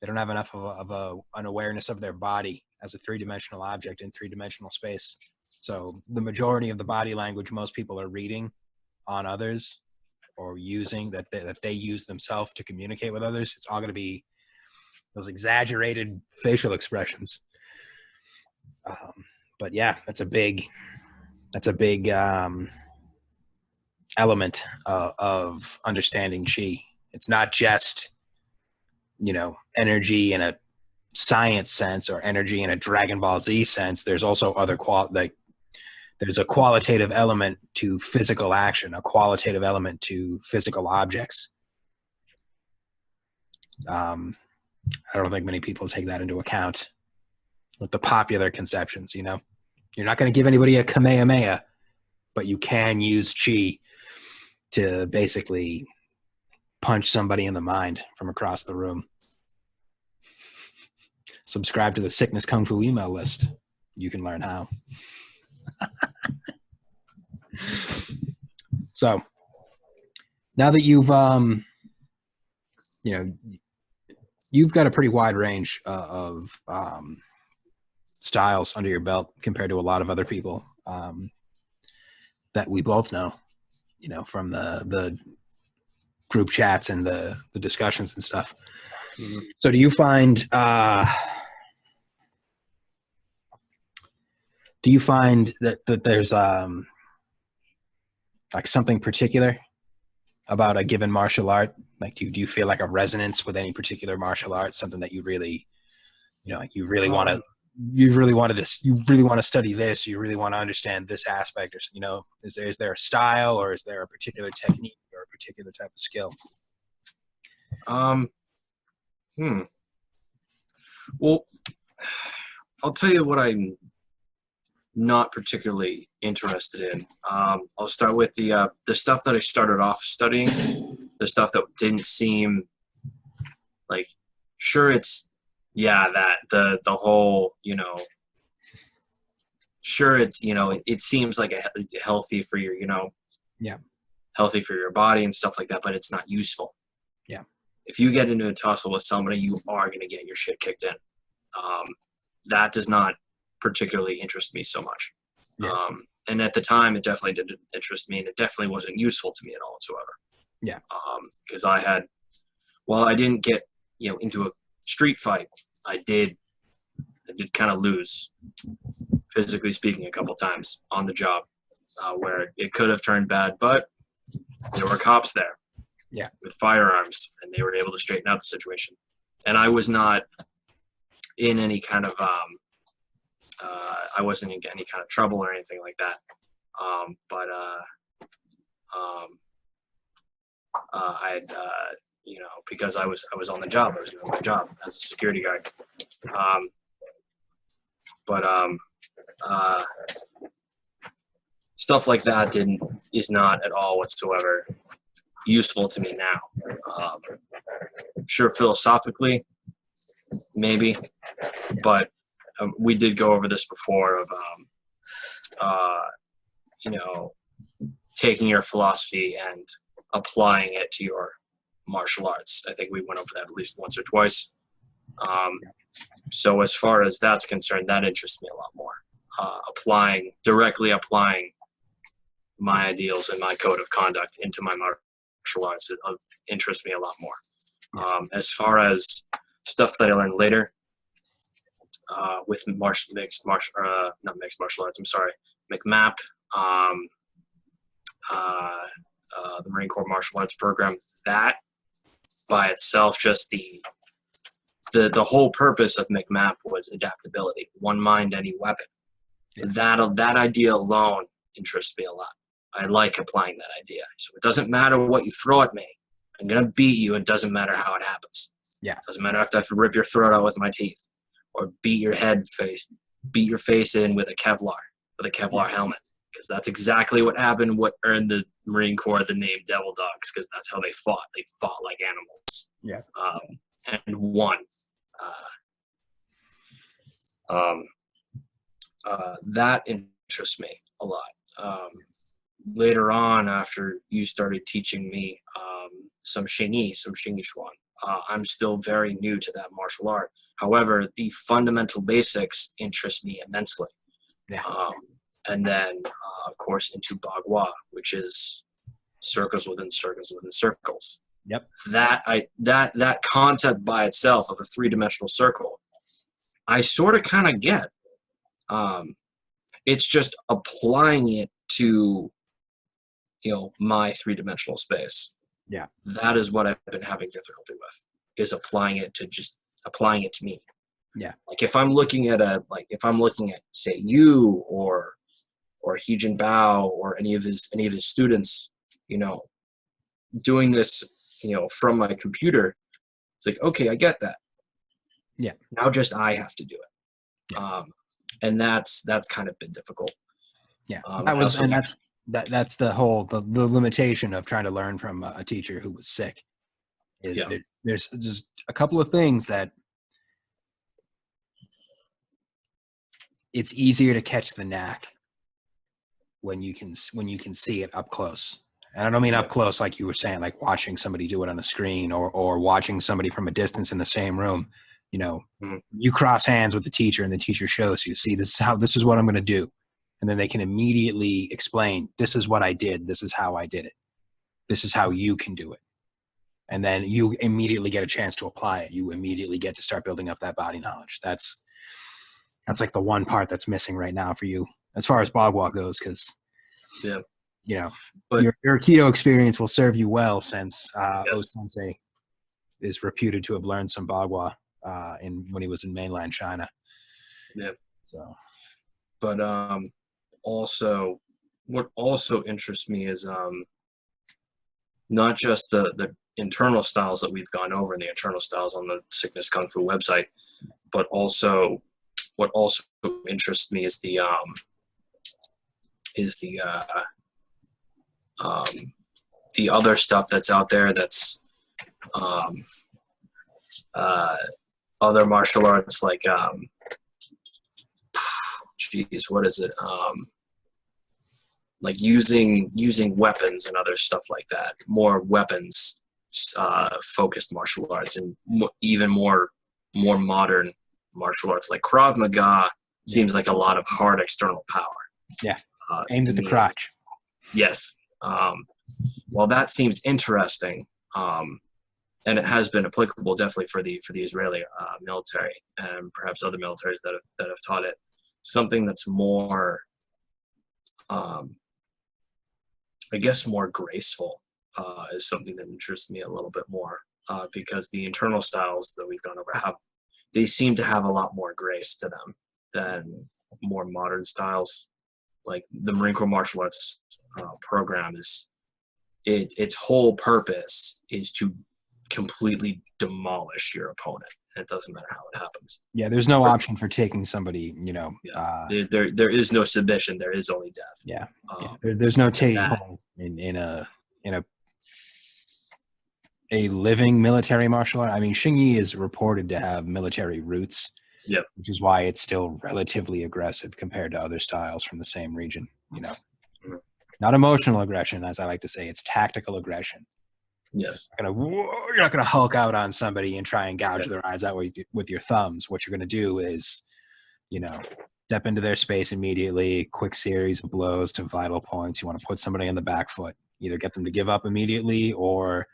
Speaker 1: They don't have enough of an awareness of their body as a three-dimensional object in three-dimensional space. So the majority of the body language most people are reading on others or using that they use themselves to communicate with others, it's all going to be those exaggerated facial expressions. But yeah, that's a big element of understanding chi. It's not just, energy in a science sense or energy in a Dragon Ball Z sense. There's also other there's a qualitative element to physical action, a qualitative element to physical objects. I don't think many people take that into account with the popular conceptions. You're not going to give anybody a Kamehameha, but you can use chi to basically punch somebody in the mind from across the room. Subscribe to the Sickness Kung Fu email list. You can learn how. So now that you've you've got a pretty wide range of styles under your belt compared to a lot of other people that we both know, from the group chats and the discussions and stuff. Mm-hmm. So do you find that there's like something particular about a given martial art? Like, do you feel like a resonance with any particular martial art? Something that you really, you really want to study this. You really want to understand this aspect, or is there a style, or is there a particular technique or a particular type of skill?
Speaker 2: Well, I'll tell you what I'm not particularly interested in. I'll start with the stuff that I started off studying, the stuff that didn't seem like, sure, it's yeah, that the whole, sure, it's, it seems like healthy for your,
Speaker 1: Yeah.
Speaker 2: healthy for your body and stuff like that, but it's not useful.
Speaker 1: Yeah.
Speaker 2: If you get into a tussle with somebody, you are going to get your shit kicked in. That does not particularly interest me so much.
Speaker 1: Yeah.
Speaker 2: And at the time, it definitely didn't interest me, and it definitely wasn't useful to me at all whatsoever.
Speaker 1: Yeah.
Speaker 2: Because I didn't get, into a street fight. I did kind of lose, physically speaking, a couple times on the job, where it could have turned bad, but there were cops there,
Speaker 1: Yeah,
Speaker 2: with firearms, and they were able to straighten out the situation. And I was not in any kind of I wasn't in any kind of trouble or anything like that. I had because I was on the job. I was doing my job as a security guard. Stuff like that is not at all whatsoever useful to me now. Sure, philosophically, maybe, but we did go over this before of taking your philosophy and applying it to your martial arts. I think we went over that at least once or twice. So as far as that's concerned, that interests me a lot more. Directly applying my ideals and my code of conduct into my martial arts interests me a lot more. As far as stuff that I learned later with mixed martial arts, I'm sorry, McMap, the Marine Corps martial arts program, that by itself, just the whole purpose of McMap was adaptability. One mind, any weapon. Yeah. That idea alone interests me a lot. I like applying that idea. So it doesn't matter what you throw at me. I'm going to beat you. It doesn't matter how it happens.
Speaker 1: Yeah.
Speaker 2: It doesn't matter if I have to rip your throat out with my teeth or beat your face in with a Kevlar helmet. Because that's exactly what happened, what earned the Marine Corps the name Devil Dogs, because that's how they fought. They fought like animals.
Speaker 1: Yeah.
Speaker 2: And won. That interests me a lot. Later on, after you started teaching me some Xingyi Chuan, I'm still very new to that martial art. However, the fundamental basics interest me immensely.
Speaker 1: Yeah.
Speaker 2: And then, of course, into Bagua, which is circles within circles within circles.
Speaker 1: Yep.
Speaker 2: That concept by itself of a three-dimensional circle, I sort of kind of get. It's just applying it to, my three-dimensional space.
Speaker 1: Yeah.
Speaker 2: That is what I've been having difficulty with, is applying it to me.
Speaker 1: Yeah.
Speaker 2: Like if I'm looking at say you or He Jin Bao or any of his students, doing this, from my computer, it's like, okay, I get that.
Speaker 1: Yeah.
Speaker 2: Now just I have to do it.
Speaker 1: Yeah.
Speaker 2: And that's kind of been difficult.
Speaker 1: Yeah. That's the whole the limitation of trying to learn from a teacher who was sick. Is there's just a couple of things that it's easier to catch the knack when you can see it up close. And I don't mean up close like you were saying, like watching somebody do it on a screen or watching somebody from a distance in the same room. You cross hands with the teacher and the teacher shows you, see, this is what I'm going to do. And then they can immediately explain, this is what I did. This is how I did it. This is how you can do it. And then you immediately get a chance to apply it. You immediately get to start building up that body knowledge. That's like the one part that's missing right now for you as far as Bagua goes. Cause but your Aikido experience will serve you well since O-sensei is reputed to have learned some Bagua when he was in mainland China.
Speaker 2: Yeah.
Speaker 1: So,
Speaker 2: but also, what also interests me is not just the internal styles that we've gone over, and the internal styles on the Sickness Kung Fu website, but also what also interests me is the other stuff that's out there that's other martial arts like geez, what is it? Like using weapons and other stuff like that. More weapons focused martial arts, and even more modern martial arts like Krav Maga seems like a lot of hard external power.
Speaker 1: Yeah, aimed at the crotch.
Speaker 2: Yes. Well, that seems interesting, and it has been applicable definitely for the Israeli military and perhaps other militaries that have taught it. Something that's more, I guess, more graceful is something that interests me a little bit more, because the internal styles that we've gone over they seem to have a lot more grace to them than more modern styles. Like the Marine Corps martial arts program its whole purpose is to completely demolish your opponent. It doesn't matter how it happens.
Speaker 1: Yeah, there's no option for taking somebody,
Speaker 2: there is no submission. There is only death.
Speaker 1: Yeah, there's no taking hold in a living military martial art. I mean, Xingyi is reported to have military roots, which is why it's still relatively aggressive compared to other styles from the same region. Not emotional aggression, as I like to say, it's tactical aggression.
Speaker 2: Yes.
Speaker 1: You're not gonna Hulk out on somebody and try and gouge their eyes out with your thumbs. What you're gonna do is, step into their space immediately, quick series of blows to vital points. You want to put somebody on the back foot, either get them to give up immediately or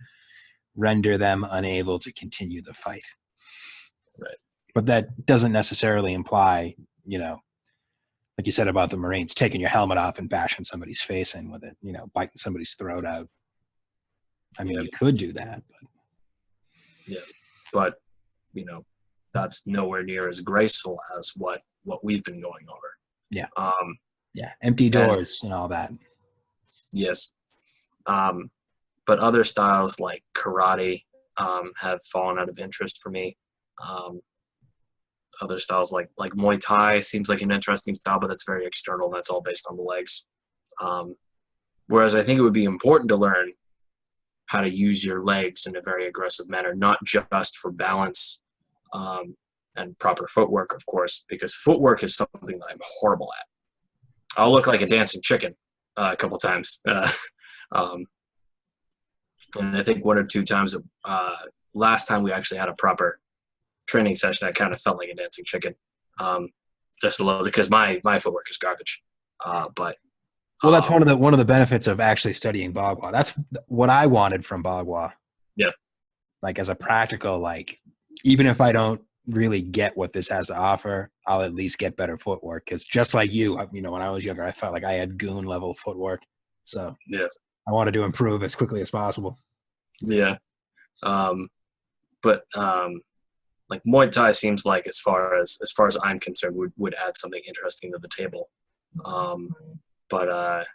Speaker 1: render them unable to continue the fight.
Speaker 2: Right.
Speaker 1: But that doesn't necessarily imply, like you said about the Marines, taking your helmet off and bashing somebody's face in with it, biting somebody's throat out. I mean, you could do that,
Speaker 2: but that's nowhere near as graceful as what we've been going over.
Speaker 1: Yeah. Empty doors and all that.
Speaker 2: Yes. But other styles like karate have fallen out of interest for me. Other styles like Muay Thai seems like an interesting style, but that's very external. That's all based on the legs. Whereas I think it would be important to learn how to use your legs in a very aggressive manner, not just for balance and proper footwork, of course, because footwork is something that I'm horrible at. I'll look like a dancing chicken a couple times. And I think one or two times, last time we actually had a proper training session, I kind of felt like a dancing chicken, just a little, because my footwork is garbage.
Speaker 1: Well, that's one of the benefits of actually studying Bagua. That's what I wanted from Bagua.
Speaker 2: Yeah.
Speaker 1: Like as a practical, even if I don't really get what this has to offer, I'll at least get better footwork. Because just like you, when I was younger, I felt like I had goon level footwork. So I wanted to improve as quickly as possible.
Speaker 2: Yeah. But like Muay Thai seems like, as far as I'm concerned, would add something interesting to the table. But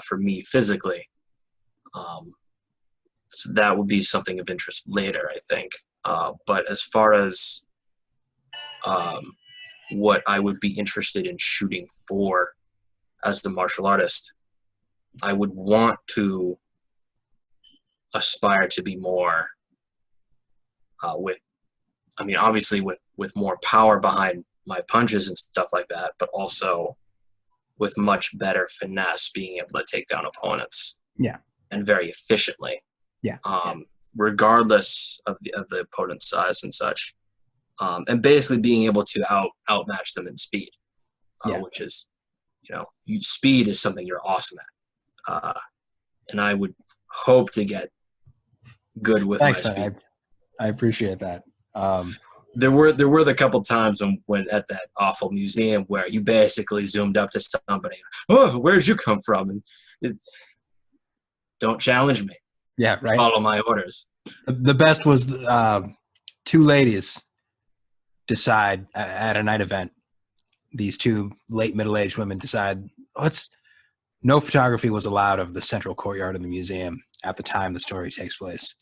Speaker 2: for me physically, so that would be something of interest later, I think. But as far as what I would be interested in shooting for as a martial artist, I would want to aspire to be more obviously with more power behind my punches and stuff like that, but also with much better finesse, being able to take down opponents.
Speaker 1: Yeah.
Speaker 2: And very efficiently.
Speaker 1: Yeah.
Speaker 2: Regardless of the opponent's size and such. And basically being able to outmatch them in speed. Which is, speed is something you're awesome at. And I would hope to get good with my speed.
Speaker 1: I appreciate that.
Speaker 2: There were the couple times when at that awful museum where you basically zoomed up to somebody. Oh, where'd you come from? And don't challenge me.
Speaker 1: Yeah, right.
Speaker 2: Follow my orders.
Speaker 1: The best was two ladies decide at a night event. These two late middle-aged women decide no photography was allowed of the central courtyard of the museum at the time the story takes place.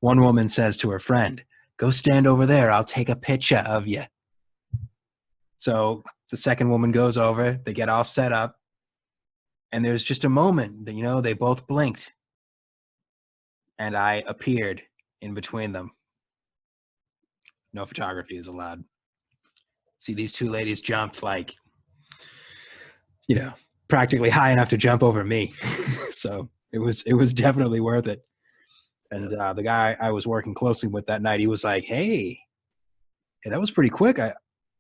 Speaker 1: One woman says to her friend, "Go stand over there. I'll take a picture of you." So the second woman goes over. They get all set up. And there's just a moment that, they both blinked. And I appeared in between them. No photography is allowed. See, these two ladies jumped like, practically high enough to jump over me. So it was definitely worth it. And the guy I was working closely with that night, he was like, hey, that was pretty quick. I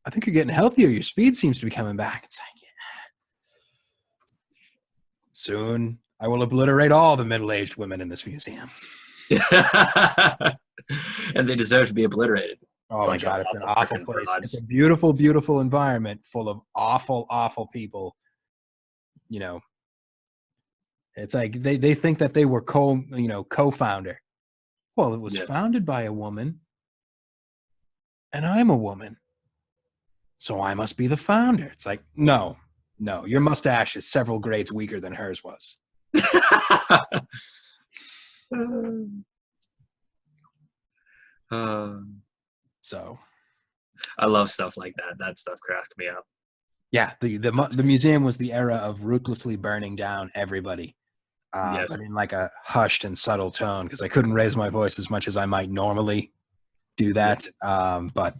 Speaker 1: think you're getting healthier. Your speed seems to be coming back. It's like, yeah. Soon I will obliterate all the middle-aged women in this museum.
Speaker 2: And they deserve to be obliterated.
Speaker 1: Oh my God, it's an awful place. It's a beautiful, beautiful environment full of awful, awful people. It's like they think that they were co-founder. Well, it was founded by a woman, and I'm a woman, so I must be the founder. It's like, no, your mustache is several grades weaker than hers was. So
Speaker 2: I love stuff like that. That stuff cracked me up.
Speaker 1: Yeah, the museum was the era of ruthlessly burning down everybody,
Speaker 2: Yes.
Speaker 1: but in like a hushed and subtle tone, because I couldn't raise my voice as much as I might normally do that. But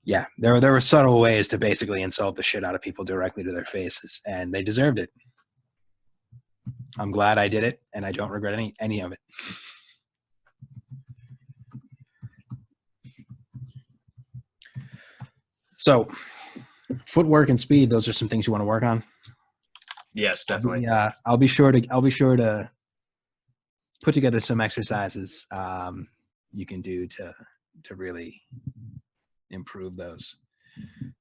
Speaker 1: yeah, there were subtle ways to basically insult the shit out of people directly to their faces, and they deserved it. I'm glad I did it, and I don't regret any of it. So, footwork and speed, those are some things you want to work on.
Speaker 2: Yes, definitely.
Speaker 1: I'll be sure to put together some exercises you can do to really improve those.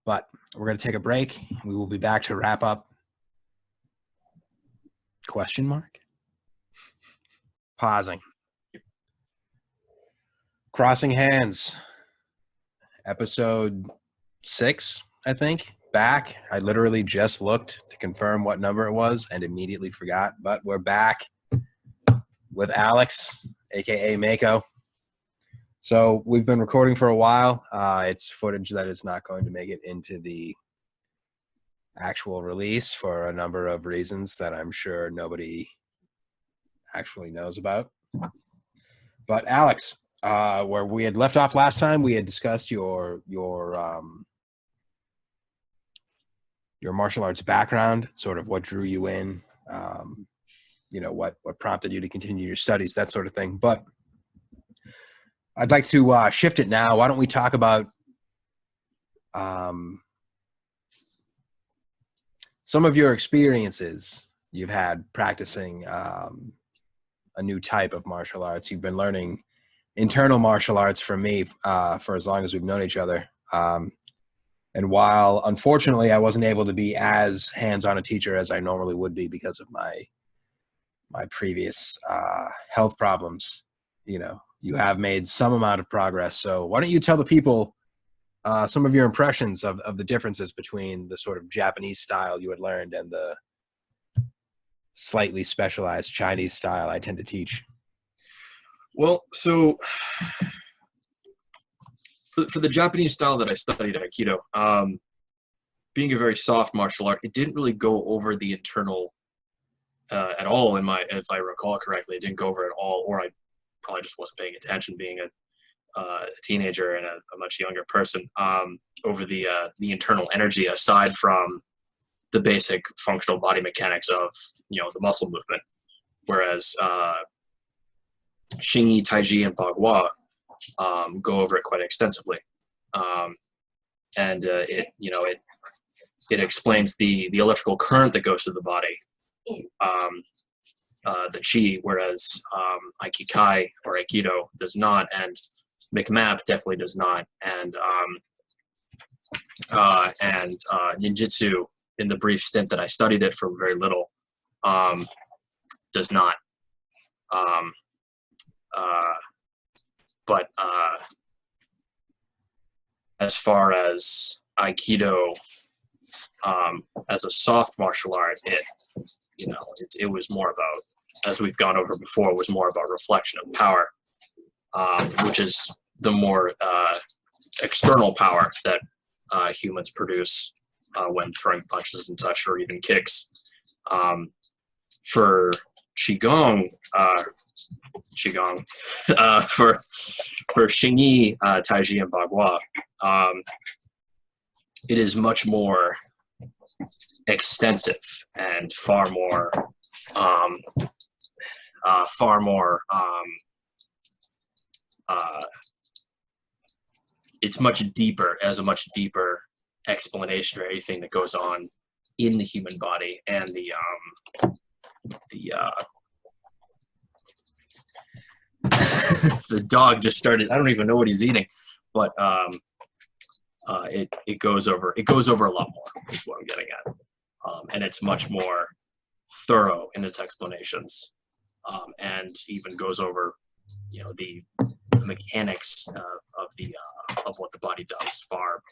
Speaker 1: But we're going to take a break. We will be back to wrap up. Question mark? Pausing. Crossing hands. Episode 6, I think. Back. I literally just looked to confirm what number it was and immediately forgot. But we're back with Alex, aka Maeko. So we've been recording for a while. It's footage that is not going to make it into the actual release for a number of reasons that I'm sure nobody actually knows about. But Alex, where we had left off last time, we had discussed your martial arts background, sort of what drew you in, what prompted you to continue your studies, that sort of thing. But I'd like to shift it now. Why don't we talk about some of your experiences you've had practicing a new type of martial arts. You've been learning internal martial arts from me for as long as we've known each other. And while, unfortunately, I wasn't able to be as hands-on a teacher as I normally would be because of my previous health problems, you have made some amount of progress. So why don't you tell the people some of your impressions of the differences between the sort of Japanese style you had learned and the slightly specialized Chinese style I tend to teach?
Speaker 2: Well, so for the Japanese style that I studied, Aikido, being a very soft martial art, it didn't really go over the internal at all if I recall correctly, it didn't go over at all, or I probably just wasn't paying attention being a teenager and a much younger person, over the internal energy aside from the basic functional body mechanics of the muscle movement, whereas Xingyi, Taiji, and Bagua go over it quite extensively, and it explains the electrical current that goes through the body, the chi, whereas Aikikai or Aikido does not, and McMap definitely does not, and Ninjutsu, in the brief stint that I studied it for very little, does not. But as far as Aikido as a soft martial art, it was more about, as we've gone over before, was more about reflection of power, which is the more external power that humans produce when throwing punches and such, or even kicks. For qigong, for Xingyi, Taiji, and Bagua, it is much more extensive and far more it's much deeper, as a much deeper explanation for everything that goes on in the human body, and the dog just started. I don't even know what he's eating, but it goes over a lot more, is what I'm getting at, and it's much more thorough in its explanations, and even goes over, the mechanics of what the body does far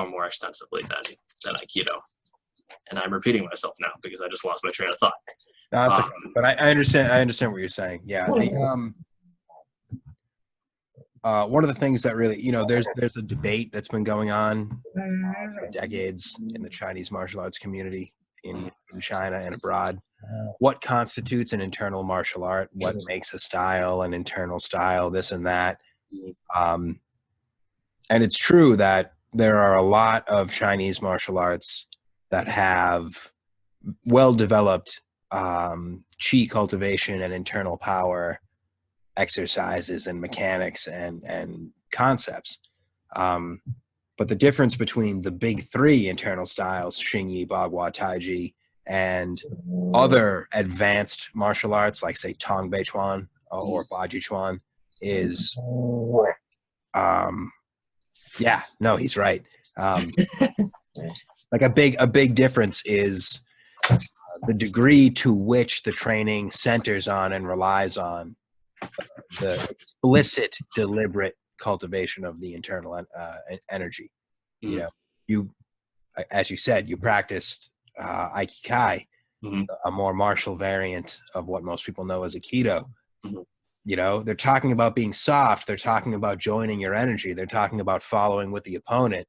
Speaker 2: more extensively than Aikido. And I'm repeating myself now because I just lost my train of thought.
Speaker 1: No, that's okay. But I understand what you're saying. Yeah. One of the things that really, there's a debate that's been going on for decades in the Chinese martial arts community in China and abroad. What constitutes an internal martial art? What makes a style an internal style? This and that. And it's true that there are a lot of Chinese martial arts that have well-developed chi cultivation and internal power exercises and mechanics and concepts. But the difference between the big three internal styles, Xingyi, Bagua, Taiji, and other advanced martial arts like, say, Tong Bei Chuan or Baji Chuan is, he's right. Like a big difference is the degree to which the training centers on and relies on the explicit, deliberate cultivation of the internal energy. You, as you said, you practiced Aikikai, a more martial variant of what most people know as Aikido. They're talking about being soft. They're talking about joining your energy. They're talking about following with the opponent.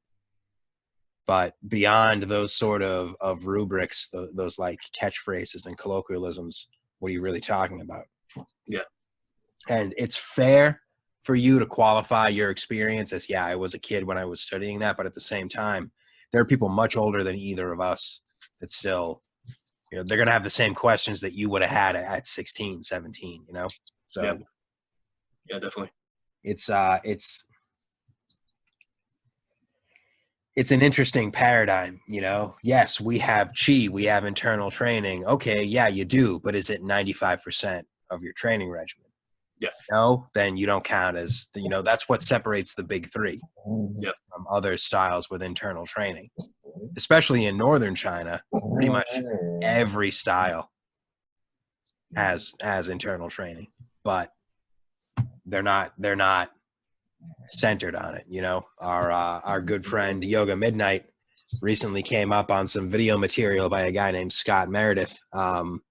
Speaker 1: But beyond those sort of rubrics, those like catchphrases and colloquialisms, what are you really talking about?
Speaker 2: Yeah.
Speaker 1: And it's fair for you to qualify your experience as, I was a kid when I was studying that. But at the same time, there are people much older than either of us that still, they're going to have the same questions that you would have had at 16, 17, So
Speaker 2: yeah, definitely.
Speaker 1: It's an interesting paradigm, Yes, we have chi, we have internal training. Okay, yeah, you do, but is it 95% of your training regimen?
Speaker 2: Yeah.
Speaker 1: No, then you don't count as, that's what separates the big three from other styles with internal training. Especially in northern China, pretty much every style has internal training, but they're not centered on it. Our good friend Yoga Midnight recently came up on some video material by a guy named Scott Meredith, and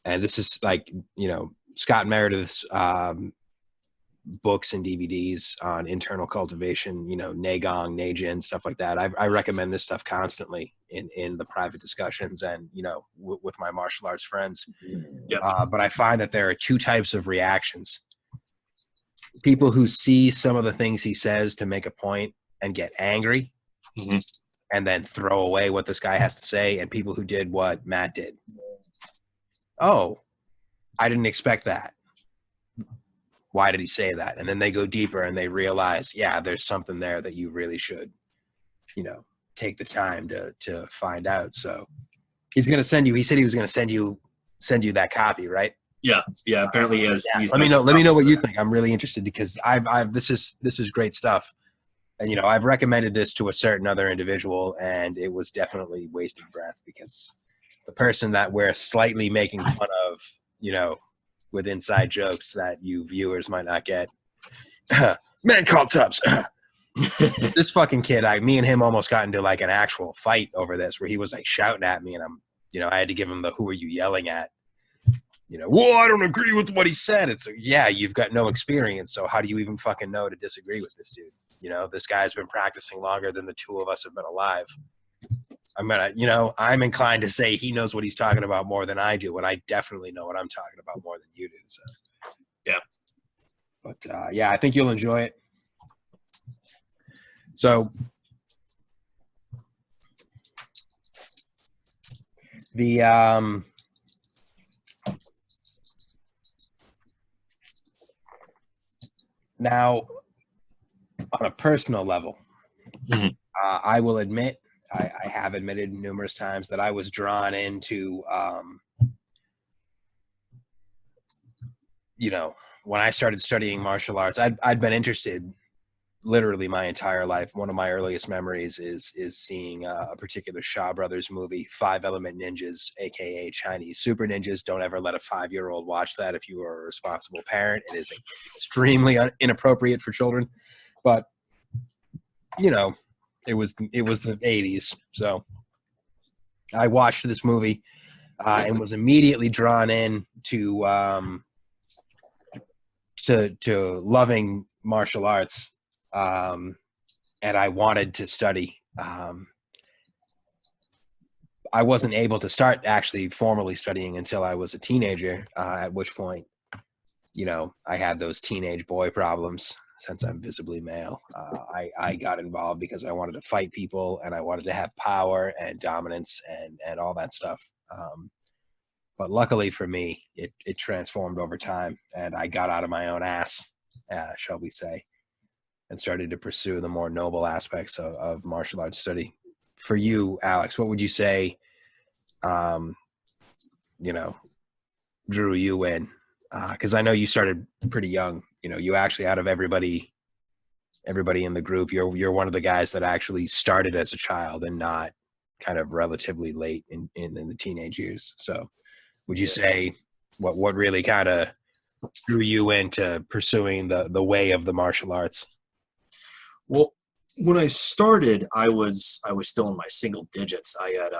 Speaker 1: this is like Scott Meredith's books and DVDs on internal cultivation, Neigong, Neijin, stuff like that. I recommend this stuff constantly in the private discussions and with my martial arts friends. But I find that there are two types of reactions: people who see some of the things he says to make a point and get angry and then throw away what this guy has to say, and people who did what Matt did. Oh, I didn't expect that. Why did he say that? And then they go deeper and they realize, there's something there that you really should, take the time to find out. So he's going to send you, he said he was going to send you that copy, right?
Speaker 2: Yeah. Apparently he has.
Speaker 1: Let me know what you think. I'm really interested because this is great stuff. And, I've recommended this to a certain other individual, and it was definitely wasted breath because the person that we're slightly making fun of, with inside jokes that you viewers might not get. Man called subs. This fucking kid, me and him almost got into like an actual fight over this where he was like shouting at me, and I had to give him the "who are you yelling at?" Well, I don't agree with what he said. It's you've got no experience, so how do you even fucking know to disagree with this dude? This guy's been practicing longer than the two of us have been alive. I'm inclined to say he knows what he's talking about more than I do, and I definitely know what I'm talking about more than you do. So,
Speaker 2: yeah.
Speaker 1: But yeah, I think you'll enjoy it. So the now on a personal level, I will admit, I have admitted numerous times that I was drawn into, when I started studying martial arts, I'd been interested literally my entire life. One of my earliest memories is seeing a particular Shaw Brothers movie, 5-Element Ninjas, aka Chinese Super Ninjas. Don't ever let a 5-year-old watch that if you are a responsible parent. It is extremely inappropriate for children, but it was the 80s, so I watched this movie and was immediately drawn in to loving martial arts, and I wanted to study. I wasn't able to start actually formally studying until I was a teenager, at which point, I had those teenage boy problems. Since I'm visibly male, I got involved because I wanted to fight people and I wanted to have power and dominance and all that stuff. But luckily for me, it transformed over time, and I got out of my own ass, shall we say, and started to pursue the more noble aspects of martial arts study. For you, Alex, what would you say, drew you in? Because I know you started pretty young. You actually, out of everybody in the group, you're one of the guys that actually started as a child and not kind of relatively late in the teenage years. So would you say what really kind of drew you into pursuing the way of the martial arts?
Speaker 2: Well, when I started, I was still in my single digits. I had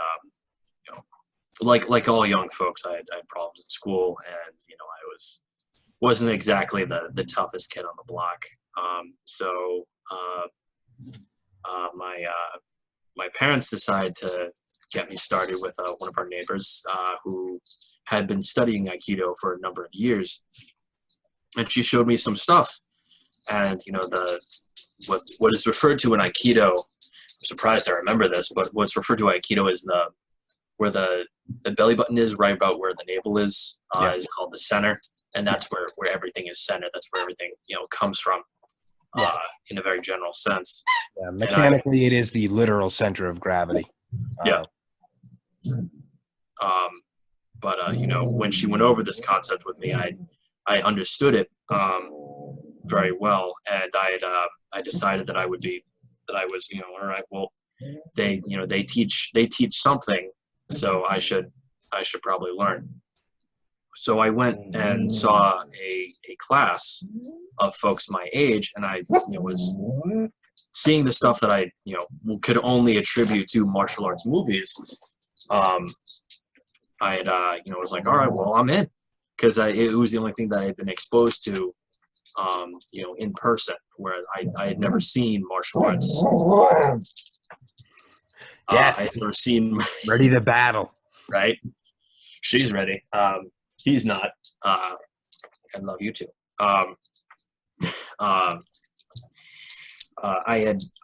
Speaker 2: like all young folks, I had problems in school, and I wasn't exactly the toughest kid on the block. So my parents decided to get me started with one of our neighbors who had been studying Aikido for a number of years, and she showed me some stuff. And what is referred to in Aikido, I'm surprised I remember this, but what's referred to Aikido is where the belly button is, right about where the navel is called the center, and that's where everything is centered. That's where everything comes from, in a very general sense.
Speaker 1: Yeah, mechanically, it is the literal center of gravity.
Speaker 2: But when she went over this concept with me, I understood it very well, and I decided that I was all right. Well, they teach something, so I should probably learn. So I went and saw a class of folks my age, and I was seeing the stuff that I could only attribute to martial arts movies. I had was like, all right, well, I'm in, because it was the only thing that I had been exposed to in person, where I had never seen martial arts.
Speaker 1: Yes.
Speaker 2: I had never seen.
Speaker 1: Ready to battle. Right?
Speaker 2: She's ready. He's not. I love you too. I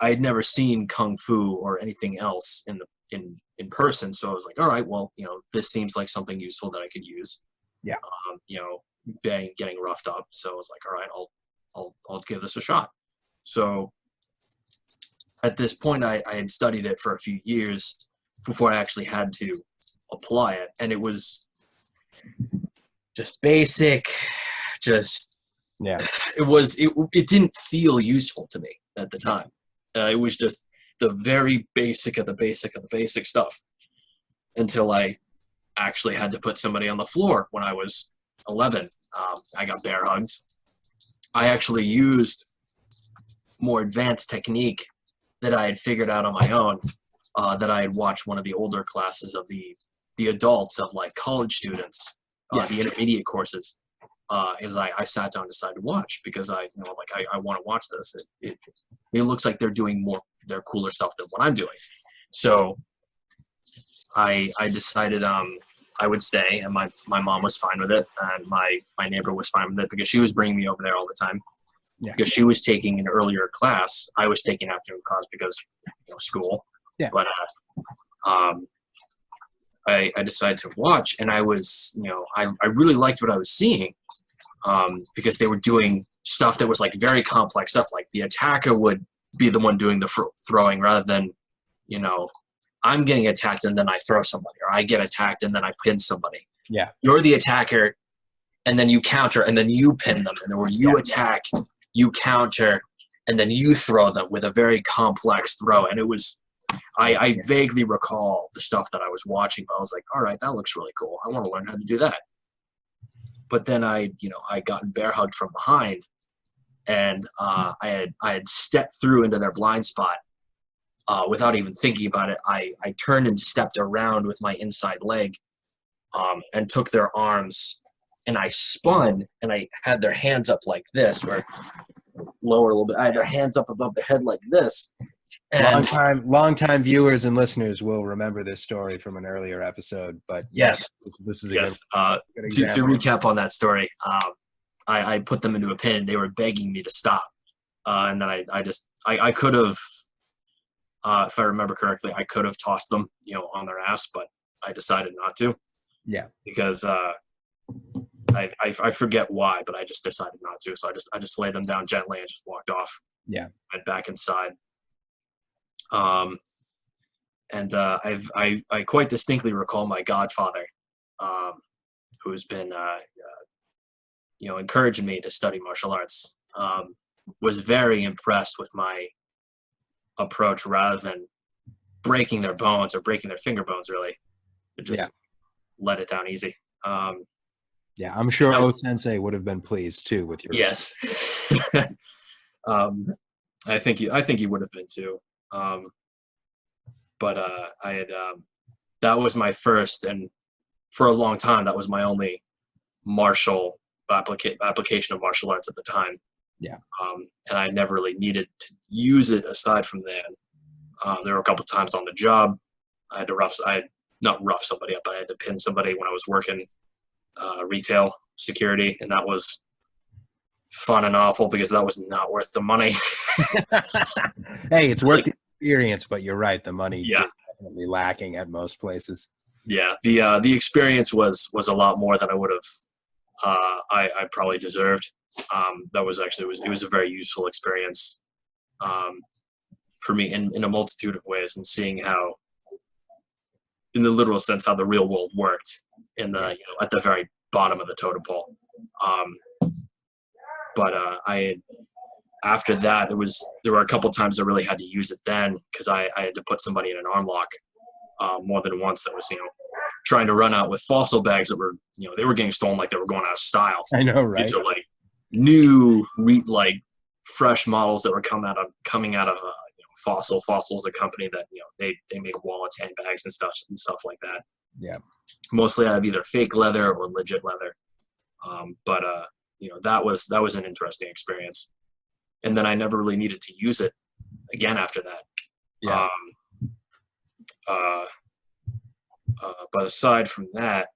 Speaker 2: had never seen kung fu or anything else in person, so I was like, all right, well, this seems like something useful that I could use.
Speaker 1: Yeah.
Speaker 2: Getting roughed up, so I was like, all right, I'll give this a shot. So at this point, I had studied it for a few years before I actually had to apply it, and it was just basic, it didn't feel useful to me at the time. It was just the very basic of the basic of the basic stuff, until I actually had to put somebody on the floor when I was 11. I got bear hugged. I actually used more advanced technique that I had figured out on my own, that I had watched one of the older classes of the adults, of like college students, the intermediate courses. Is I sat down and decided to watch, because I want to watch this. It looks like they're doing their cooler stuff than what I'm doing. So I decided I would stay, and my mom was fine with it, and my neighbor was fine with it because she was bringing me over there all the time.
Speaker 1: Yeah.
Speaker 2: Because she was taking an earlier class, I was taking afternoon class because school.
Speaker 1: Yeah.
Speaker 2: But I decided to watch, and I was I really liked what I was seeing because they were doing stuff that was like very complex stuff. Like the attacker would be the one doing the throwing rather than I'm getting attacked and then I throw somebody, or I get attacked and then I pin somebody.
Speaker 1: Yeah.
Speaker 2: You're the attacker, and then you counter, and then you pin them, and then you attack, you counter, and then you throw them with a very complex throw. And it was, I vaguely recall the stuff that I was watching, but I was like, all right, that looks really cool. I want to learn how to do that. But then I got bear hugged from behind, and I had stepped through into their blind spot. Without even thinking about it, I turned and stepped around with my inside leg and took their arms, and I spun, and I had their hands up like this, or lower a little bit. I had their hands up above their head like this. And
Speaker 1: long time viewers and listeners will remember this story from an earlier episode. But yes, this is a good example.
Speaker 2: To recap on that story, I put them into a pin. They were begging me to stop, and then I could have. If I remember correctly, I could have tossed them, on their ass, but I decided not to.
Speaker 1: Yeah. Because
Speaker 2: I forget why, but I just decided not to. So I just laid them down gently and just walked off.
Speaker 1: Yeah.
Speaker 2: Went back inside. And I quite distinctly recall my godfather, who's been encouraging me to study martial arts, was very impressed with my approach rather than breaking their bones or breaking their finger bones. Really, it just let it down easy.
Speaker 1: Yeah, I'm sure O-sensei would have been pleased too with your
Speaker 2: yes. I think he would have been too. But I had that was my first, and for a long time that was my only martial application of martial arts at the time.
Speaker 1: Yeah.
Speaker 2: And I never really needed to use it aside from that. There were a couple times on the job I had to not rough somebody up, but I had to pin somebody when I was working retail security, and that was fun and awful because that was not worth the money.
Speaker 1: Hey, it's worth the experience, but you're right, the money is definitely lacking at most places.
Speaker 2: Yeah, the experience was a lot more than I would have I probably deserved. That was actually it was a very useful experience for me in a multitude of ways, and seeing how, in the literal sense, how the real world worked in the at the very bottom of the totem pole. But after that, there were a couple times I really had to use it then, because I had to put somebody in an arm lock more than once. That was trying to run out with fossil bags that were they were getting stolen like they were going out of style.
Speaker 1: I know, right?
Speaker 2: These are like new fresh models that were coming out of Fossil. Fossil is a company that they make wallets, handbags, and stuff like that.
Speaker 1: Yeah,
Speaker 2: mostly out of either fake leather or legit leather. But that was an interesting experience, and then I never really needed to use it again after that.
Speaker 1: Yeah.
Speaker 2: But aside from that,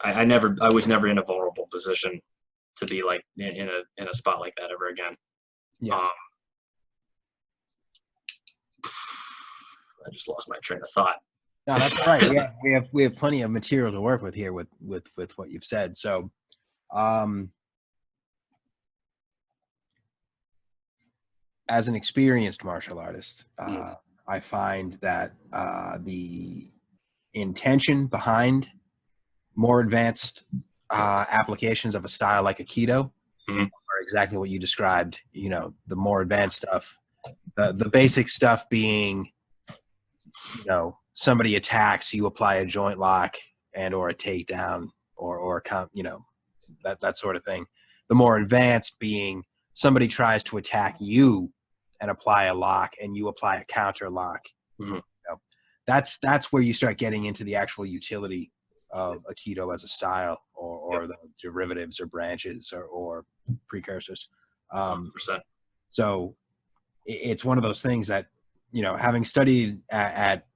Speaker 2: I was never in a vulnerable position to be like in a spot like that ever again.
Speaker 1: Yeah.
Speaker 2: I just lost my train of thought.
Speaker 1: No, that's all right. We have plenty of material to work with here with what you've said. So, as an experienced martial artist, I find that the intention behind more advanced applications of a style like Aikido are exactly what you described. The more advanced stuff, the basic stuff being, somebody attacks, you apply a joint lock and or a takedown or that sort of thing. The more advanced being somebody tries to attack you and apply a lock, and you apply a counter lock. That's where you start getting into the actual utility of Aikido as a style, or the derivatives or branches or precursors.
Speaker 2: 100%.
Speaker 1: So it's one of those things that, you know, having studied at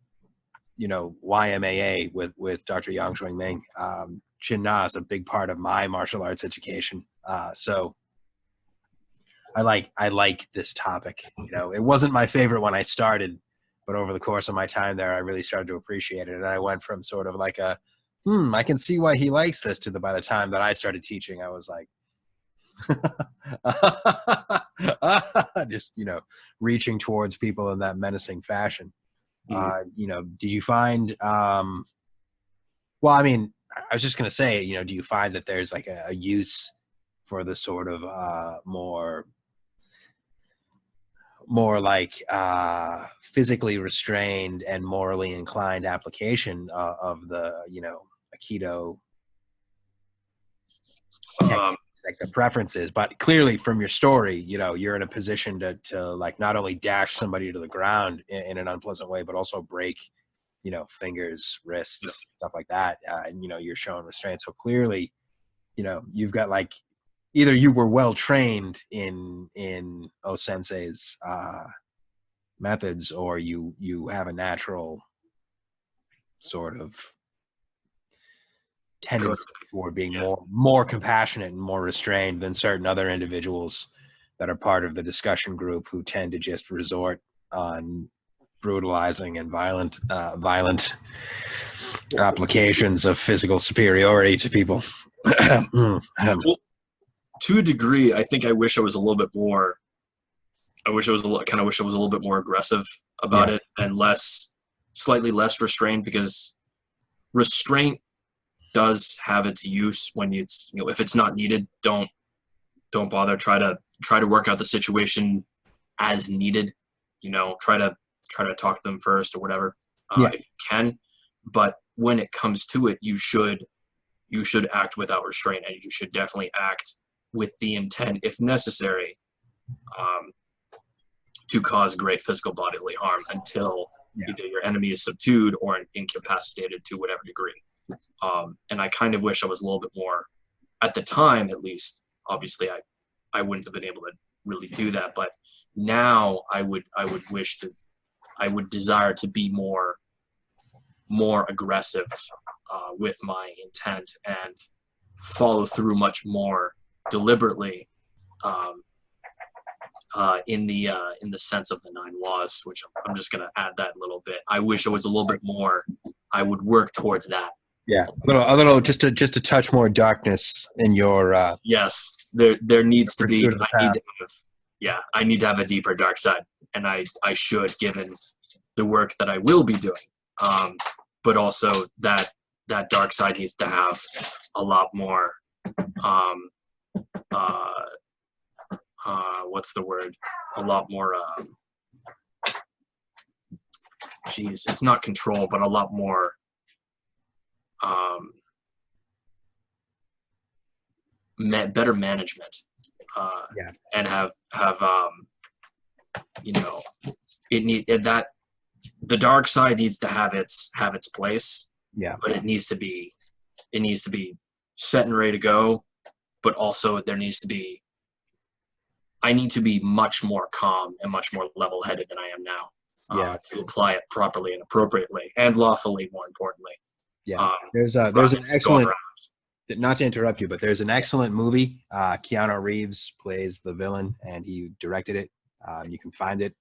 Speaker 1: you know, YMAA with Dr. Yang Shuang Ming, Chin Na is a big part of my martial arts education. So I like this topic. You know, it wasn't my favorite when I started, but over the course of my time there, I really started to appreciate it. And I went from sort of like a, I can see why he likes this, to by the time that I started teaching, I was like, just, you know, reaching towards people in that menacing fashion. You know, do you find, well, I mean, I was just going to say, you know, do you find that there's like a use for the sort of more like physically restrained and morally inclined application of the, you know, Aikido techniques, like the preferences? But clearly from your story, you know, you're in a position to like not only dash somebody to the ground in an unpleasant way, but also break, you know, fingers, wrists, stuff like that. And, you know, you're showing restraint. So clearly, you know, you've got like, either you were well trained in O Sensei's methods, or you have a natural sort of tendency for being more compassionate and more restrained than certain other individuals that are part of the discussion group, who tend to just resort on brutalizing and violent applications of physical superiority to people.
Speaker 2: Well, to a degree, I think I wish I was a little bit more. I wish I was a little bit more aggressive about it, and slightly less restrained, because restraint does have its use when it's, you know, if it's not needed, don't bother. Try to work out the situation as needed. You know, try to talk to them first or whatever, if you can. But when it comes to it, you should act without restraint, and you should definitely act with the intent, if necessary, to cause great physical bodily harm until either your enemy is subdued or incapacitated to whatever degree. And I kind of wish I was a little bit more, at the time at least. Obviously, I wouldn't have been able to really do that, but now I would desire to be more aggressive with my intent, and follow through much more deliberately in the sense of the 9 laws, which I'm just going to add that a little bit. I wish it was a little bit more. I would work towards that.
Speaker 1: Yeah, a little, just a touch more darkness in your.
Speaker 2: Yes, there needs to be. I need to have a deeper dark side, and I should, given the work that I will be doing. But also that dark side needs to have a lot more. What's the word? A lot more. It's not control, but a lot more. Better management, and have you know, that the dark side needs to have its place, but it needs to be set and ready to go. But also there needs to be, I need to be much more calm and much more level-headed than I am now, to apply it properly and appropriately and lawfully, more importantly.
Speaker 1: There's an excellent, not to interrupt you, but there's an excellent movie. Keanu Reeves plays the villain, and he directed it. You can find it.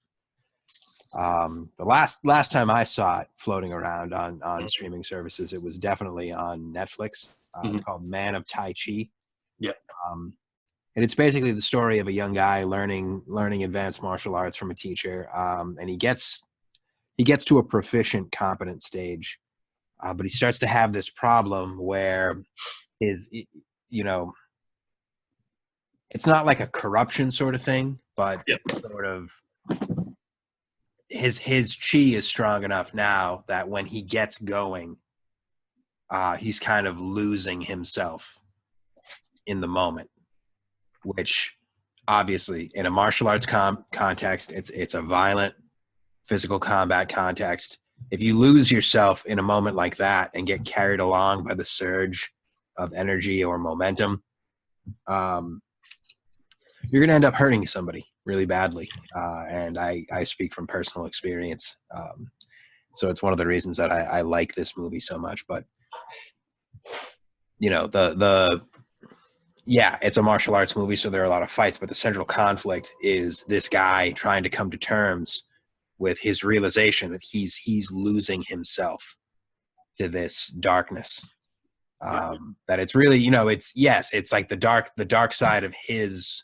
Speaker 1: The last time I saw it floating around on streaming services, it was definitely on Netflix. It's called Man of Tai Chi. And it's basically the story of a young guy learning advanced martial arts from a teacher, and he gets to a proficient, competent stage. But he starts to have this problem where you know, it's not like a corruption sort of thing, but sort of his chi is strong enough now that when he gets going, he's kind of losing himself in the moment, which obviously in a martial arts context, it's a violent physical combat context. If you lose yourself in a moment like that and get carried along by the surge of energy or momentum, you're going to end up hurting somebody really badly. And I speak from personal experience. So it's one of the reasons that I like this movie so much. But, you know, yeah, it's a martial arts movie, so there are a lot of fights, but the central conflict is this guy trying to come to terms with his realization that he's losing himself to this darkness. That it's really, you know, it's like the dark side of his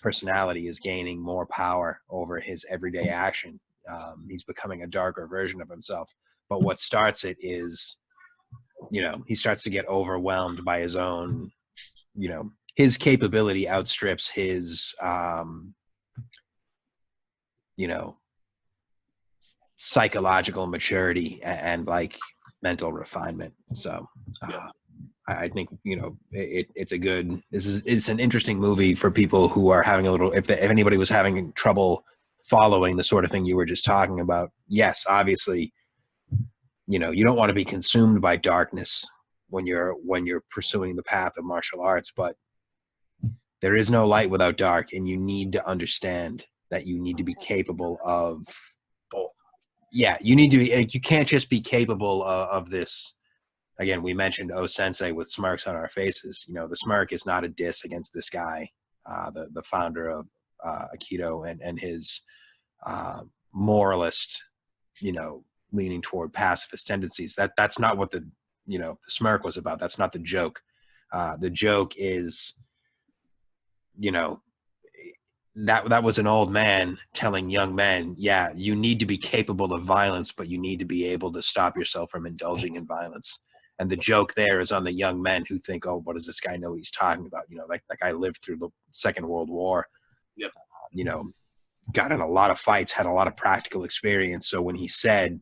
Speaker 1: personality is gaining more power over his everyday action. He's becoming a darker version of himself. But what starts it is, you know, he starts to get overwhelmed by his own, you know, his capability outstrips his, you know, psychological maturity and like mental refinement. So I think, you know, it's an interesting movie for people who are having a little, if anybody was having trouble following the sort of thing you were just talking about. Yes, obviously, you know, you don't want to be consumed by darkness when you're pursuing the path of martial arts, but there is no light without dark, and you need to understand that you need to be capable of
Speaker 2: both.
Speaker 1: Yeah, you need to be, you can't just be capable of this. Again, we mentioned Sensei with smirks on our faces. You know, the smirk is not a diss against this guy, the founder of Aikido and his moralist, you know, leaning toward pacifist tendencies. That's not what the smirk was about. That's not the joke. The joke is, you know, that was an old man telling young men, yeah, you need to be capable of violence, but you need to be able to stop yourself from indulging in violence. And the joke there is on the young men who think, oh, what does this guy know what he's talking about? You know, like that guy lived through the Second World War.
Speaker 2: Yep.
Speaker 1: You know, got in a lot of fights, had a lot of practical experience. So when he said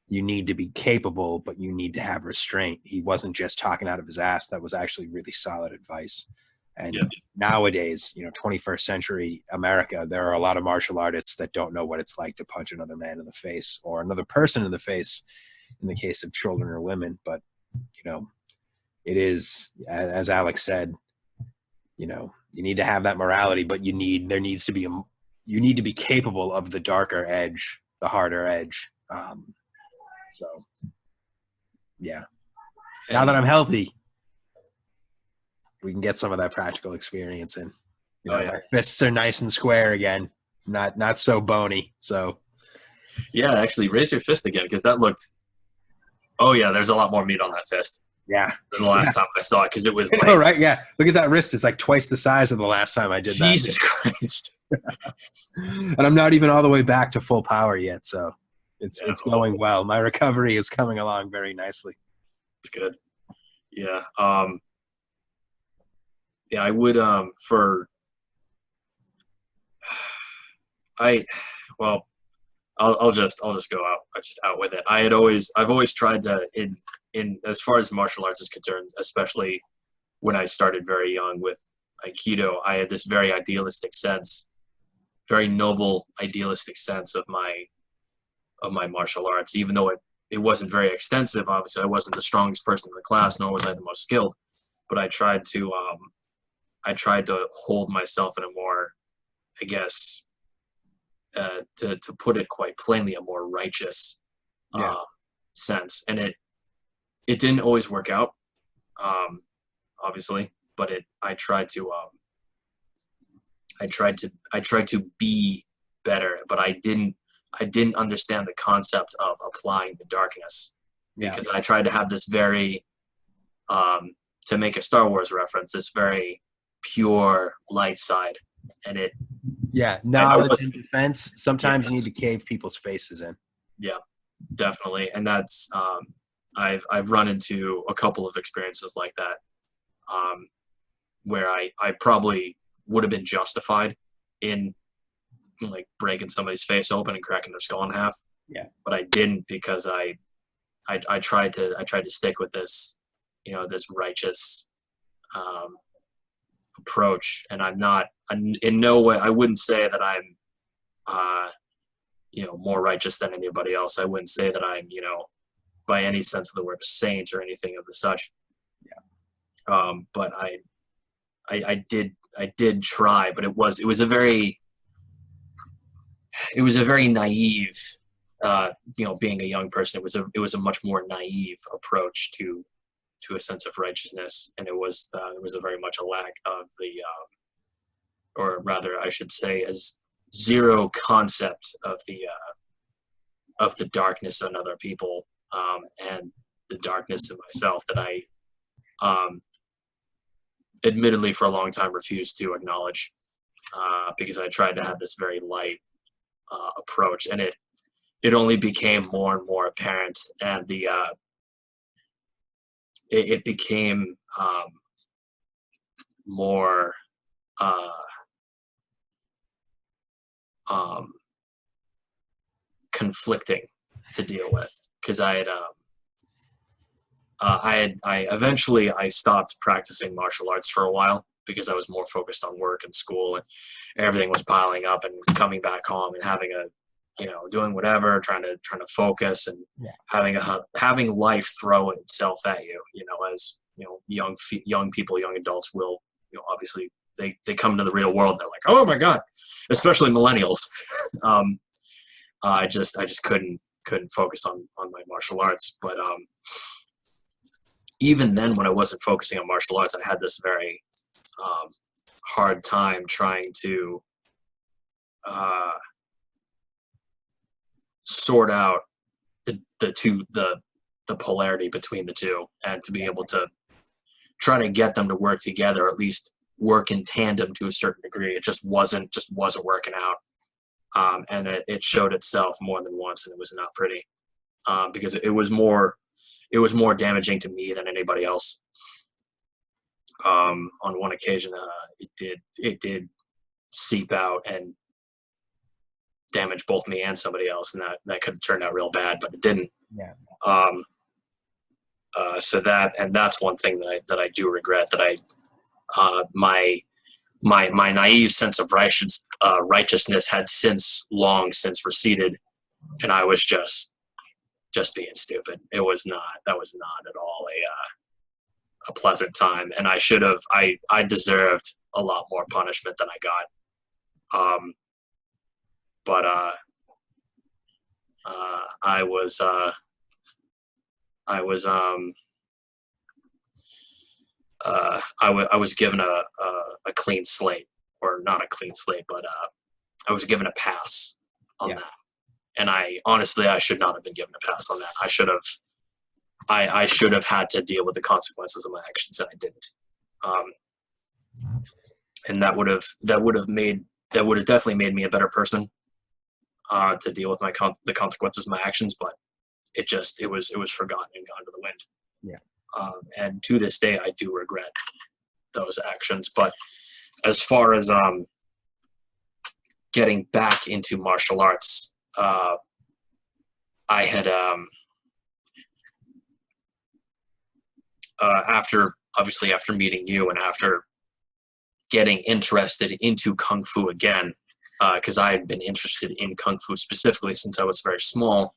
Speaker 1: you need to be capable, but you need to have restraint, he wasn't just talking out of his ass. That was actually really solid advice. And nowadays, you know, 21st century America, there are a lot of martial artists that don't know what it's like to punch another man in the face or another person in the face in the case of children or women. But, you know, it is, as Alex said, you know, you need to have that morality, but you need to be capable of the darker edge, the harder edge. So, yeah. Now that I'm healthy, we can get some of that practical experience in. You know, my fists are nice and square again, not so bony. So,
Speaker 2: yeah, actually, raise your fist again because that looked. Oh yeah, there's a lot more meat on that fist.
Speaker 1: Yeah,
Speaker 2: than the last time I saw it because it was.
Speaker 1: Like, oh right, yeah. Look at that wrist; it's like twice the size of the last time I did that.
Speaker 2: Jesus Christ!
Speaker 1: And I'm not even all the way back to full power yet, so it's going well. My recovery is coming along very nicely.
Speaker 2: It's good. Yeah. Yeah, I would I'll just go out with it. I've always tried to in as far as martial arts is concerned, especially when I started very young with Aikido, I had this very idealistic sense, very noble idealistic sense of my martial arts, even though it wasn't very extensive. Obviously I wasn't the strongest person in the class, nor was I the most skilled, but I tried to hold myself in a more, I guess, to put it quite plainly, a more righteous sense. And it didn't always work out, obviously, but I tried to be better, but I didn't understand the concept of applying the darkness, because I tried to have this very, to make a Star Wars reference, this very pure light side, and it.
Speaker 1: Yeah, knowledge and defense. Sometimes you need to cave people's faces in.
Speaker 2: Yeah, definitely, and that's I've run into a couple of experiences like that, where I probably would have been justified in like breaking somebody's face open and cracking their skull in half.
Speaker 1: Yeah,
Speaker 2: but I didn't, because I tried to stick with this, you know, this righteous approach, and I'm not in no way. I wouldn't say that I'm you know, more righteous than anybody else. I wouldn't say that I'm, you know, by any sense of the word, a saint or anything of the such.
Speaker 1: Yeah.
Speaker 2: But I did did try, but it was a very naive, being a young person, it was a much more naive approach to a sense of righteousness, and it was a very much a lack of or rather, I should say, as zero concept of the darkness in other people, and the darkness in myself that I, admittedly, for a long time refused to acknowledge, because I tried to have this very light approach, and it only became more and more apparent, and it became more conflicting to deal with, because I eventually stopped practicing martial arts for a while because I was more focused on work and school, and everything was piling up, and coming back home and having doing whatever, trying to focus, and having life throw itself at you, as young people, young adults will, obviously they come into the real world and they're like, oh my God, especially millennials. I just couldn't focus on my martial arts, but even then, when I wasn't focusing on martial arts, I had this very hard time trying to sort out the polarity between the two, and to be able to try to get them to work together, or at least work in tandem to a certain degree. It just wasn't working out, and it showed itself more than once, and it was not pretty, because it was more damaging to me than anybody else. On one occasion, it did seep out and damage both me and somebody else, and that could have turned out real bad, but it didn't.
Speaker 1: Yeah.
Speaker 2: So that's one thing that I do regret, that my naive sense of righteousness had long since receded, and I was just being stupid. That was not at all a pleasant time, and I deserved a lot more punishment than I got. But I was given a clean slate, or not a clean slate, but I was given a pass on that. And I should not have been given a pass on that. I should have had to deal with the consequences of my actions, and I didn't. And that would have definitely made me a better person, to deal with the consequences of my actions, but it was forgotten and gone to the wind.
Speaker 1: Yeah.
Speaker 2: And to this day, I do regret those actions. But as far as getting back into martial arts, I had after meeting you, and after getting interested into Kung Fu again, because I had been interested in Kung Fu specifically since I was very small,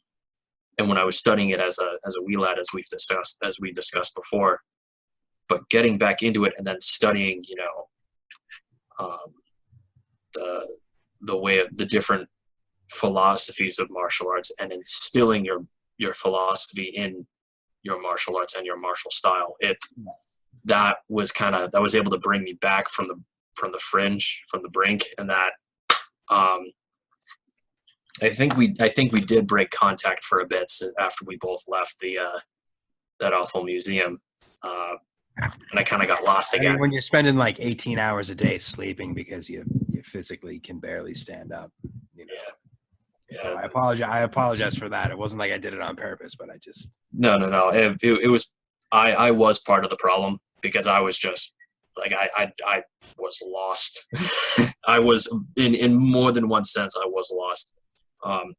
Speaker 2: and when I was studying it as a wee lad, as we discussed before. But getting back into it and then studying, the way of the different philosophies of martial arts, and instilling your philosophy in your martial arts and your martial style, that was able to bring me back from the fringe, from the brink, and that I think we did break contact for a bit after we both left that awful museum, and I kind of got lost again.
Speaker 1: I mean, when you're spending like 18 hours a day sleeping because you physically can barely stand up,
Speaker 2: Yeah.
Speaker 1: So I apologize for that. It wasn't like I did it on purpose, but I just
Speaker 2: no. It was I was part of the problem, because I was just like I was lost. I was in more than one sense. I was lost,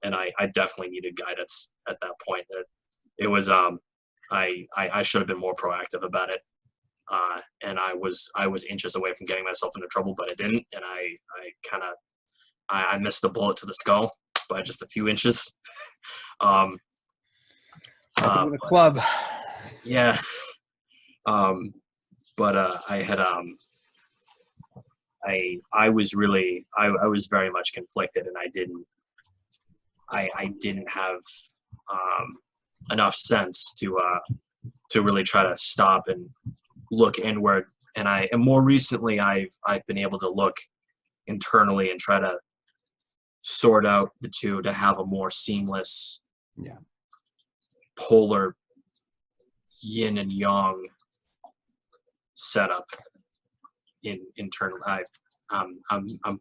Speaker 2: and I definitely needed guidance at that point. It was I should have been more proactive about it, and I was inches away from getting myself into trouble, but I didn't, and I missed the bullet to the skull by just a few inches.
Speaker 1: welcome to the club.
Speaker 2: Yeah. But I had I was really I was very much conflicted, and I didn't have enough sense to really try to stop and look inward. And more recently I've been able to look internally and try to sort out the two to have a more seamless, polar yin and yang setup in internal. I'm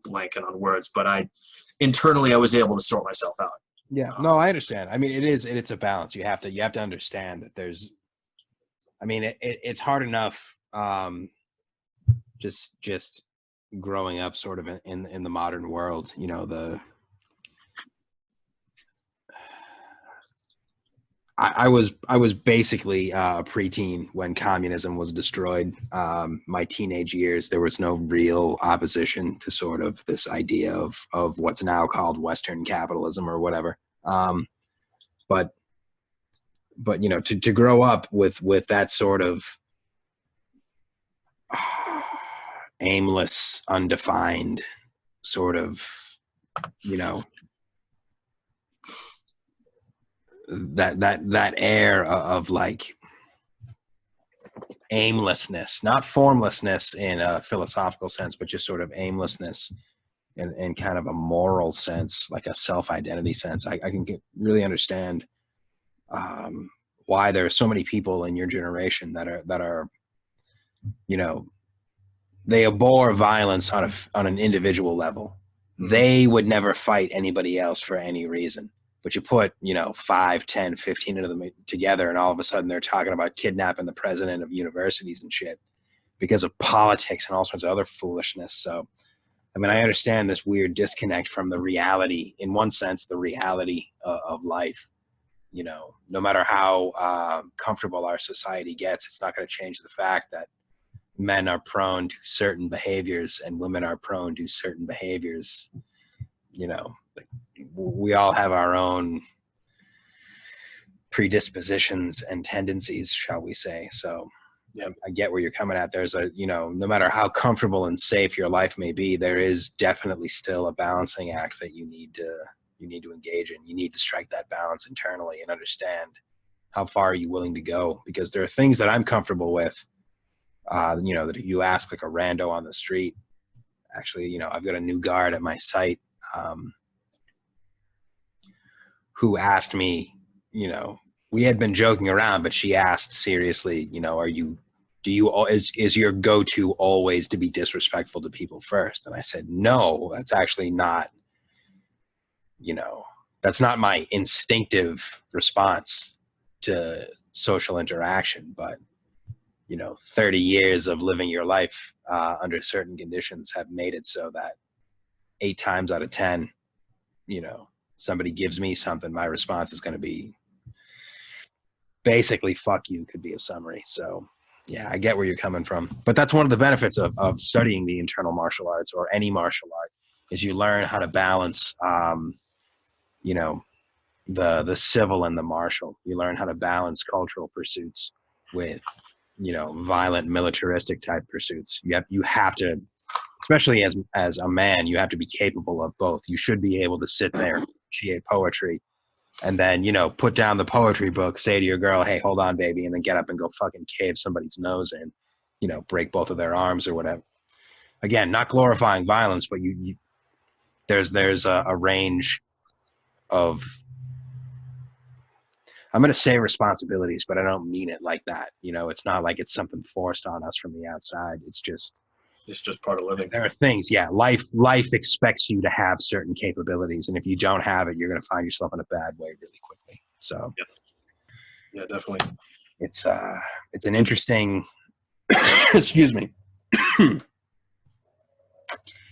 Speaker 2: blanking on words, but internally I was able to sort myself out.
Speaker 1: Yeah, no, I understand. I mean, it's a balance. You have to understand that there's, I mean, it's hard enough, just growing up sort of in the modern world, you know, I was basically a preteen when communism was destroyed. My teenage years, there was no real opposition to sort of this idea of what's now called Western capitalism or whatever. But you know, to grow up with that sort of aimless, undefined sort of, you know, that air of like aimlessness, not formlessness in a philosophical sense, but just sort of aimlessness in kind of a moral sense, like a self-identity sense. I can really understand why there are so many people in your generation that are, you know, they abhor violence on an individual level. They would never fight anybody else for any reason. But you put, you know, 5, 10, 15 of them together, and all of a sudden they're talking about kidnapping the president of universities and shit because of politics and all sorts of other foolishness. So, I mean, I understand this weird disconnect from the reality, in one sense, the reality of life. You know, no matter how comfortable our society gets, it's not going to change the fact that men are prone to certain behaviors and women are prone to certain behaviors. You know, like, we all have our own predispositions and tendencies, shall we say. So yeah, I get where you're coming at. There's a, you know, no matter how comfortable and safe your life may be, there is definitely still a balancing act that you need to engage in. You need to strike that balance internally and understand how far are you willing to go, because there are things that I'm comfortable with, you know, that if you ask like a rando on the street, actually, you know, I've got a new guard at my site, who asked me, you know, we had been joking around, but she asked seriously, you know, is your go-to always to be disrespectful to people first? And I said, no, that's actually not, you know, that's not my instinctive response to social interaction. But, you know, 30 years of living your life under certain conditions have made it so that 8 times out of 10, you know, somebody gives me something, my response is going to be basically fuck you, could be a summary. So yeah, I get where you're coming from, but that's one of the benefits of studying the internal martial arts or any martial art, is you learn how to balance, you know, the civil and the martial. You learn how to balance cultural pursuits with, you know, violent militaristic type pursuits. You have to, especially as a man, you have to be capable of both. You should be able to sit there, appreciate poetry, and then, you know, put down the poetry book, say to your girl, hey, hold on, baby, and then get up and go fucking cave somebody's nose in, you know, break both of their arms or whatever. Again, not glorifying violence, but there's a range of, I'm going to say responsibilities, but I don't mean it like that. You know, it's not like it's something forced on us from the outside. It's just
Speaker 2: part of living.
Speaker 1: There are things, yeah. Life expects you to have certain capabilities, and if you don't have it, you're going to find yourself in a bad way really quickly. So,
Speaker 2: yeah, definitely.
Speaker 1: It's an interesting, excuse me.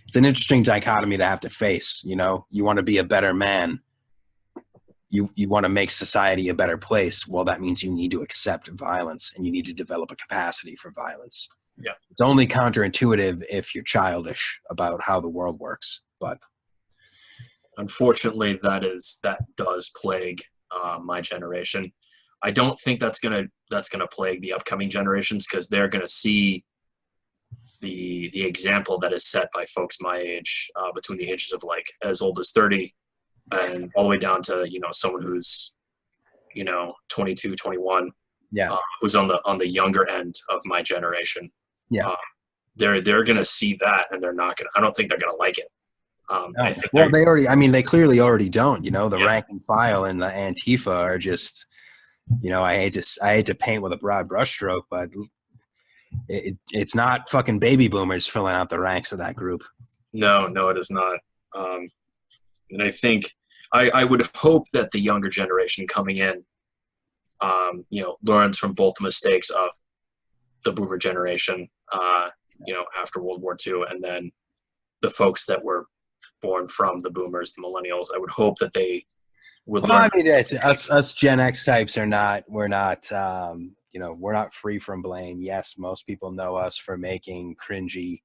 Speaker 1: It's an interesting dichotomy to have to face. You know, you want to be a better man. You want to make society a better place. Well, that means you need to accept violence, and you need to develop a capacity for violence.
Speaker 2: Yeah.
Speaker 1: It's only counterintuitive if you're childish about how the world works. But
Speaker 2: unfortunately, that does plague my generation. I don't think that's gonna plague the upcoming generations, because they're gonna see the example that is set by folks my age, between the ages of like as old as 30 and all the way down to, someone who's, 22, 21,
Speaker 1: Yeah.
Speaker 2: who's on the younger end of my generation.
Speaker 1: Yeah.
Speaker 2: They're going to see that, and they're not going to, I don't think they're going to like it. I think
Speaker 1: well, they clearly already don't, the
Speaker 2: Yeah.
Speaker 1: rank and file and the Antifa are just, I hate to paint with a broad brushstroke, but it's not fucking baby boomers filling out the ranks of that group.
Speaker 2: No, it is not. And I think I would hope that the younger generation coming in, learns from both the mistakes of the boomer generation, after World War II, and then the folks that were born from the boomers, the millennials. I would hope that they would learn.
Speaker 1: I mean, it's, us Gen X types we're not free from blame. Yes, most people know us for making cringy,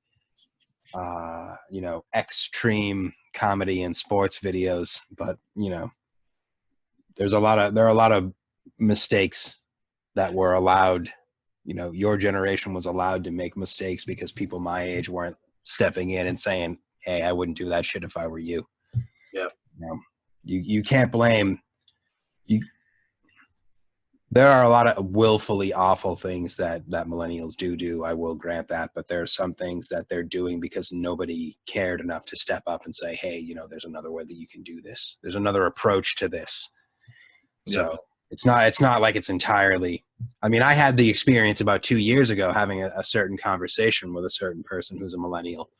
Speaker 1: extreme comedy and sports videos, but there are a lot of mistakes that were allowed. Your generation was allowed to make mistakes because people my age weren't stepping in and saying, hey, I wouldn't do that shit if I were you.
Speaker 2: Yeah.
Speaker 1: You can't blame you. There are a lot of willfully awful things that millennials do. I will grant that, but there are some things that they're doing because nobody cared enough to step up and say, hey, there's another way that you can do this. There's another approach to this. So it's not like it's entirely. I mean, I had the experience about 2 years ago having a certain conversation with a certain person who's a millennial,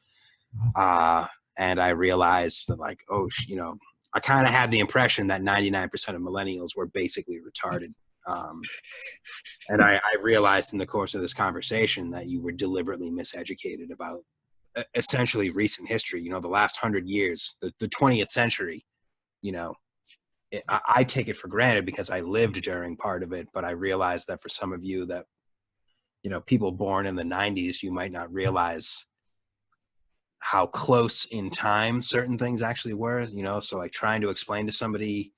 Speaker 1: and I realized that, like, I kind of had the impression that 99% of millennials were basically retarded. And I realized in the course of this conversation that you were deliberately miseducated about essentially recent history. The last 100 years, the 20th century. I take it for granted because I lived during part of it, but I realized that for some of you that, people born in the 90s, you might not realize how close in time certain things actually were, so like trying to explain to somebody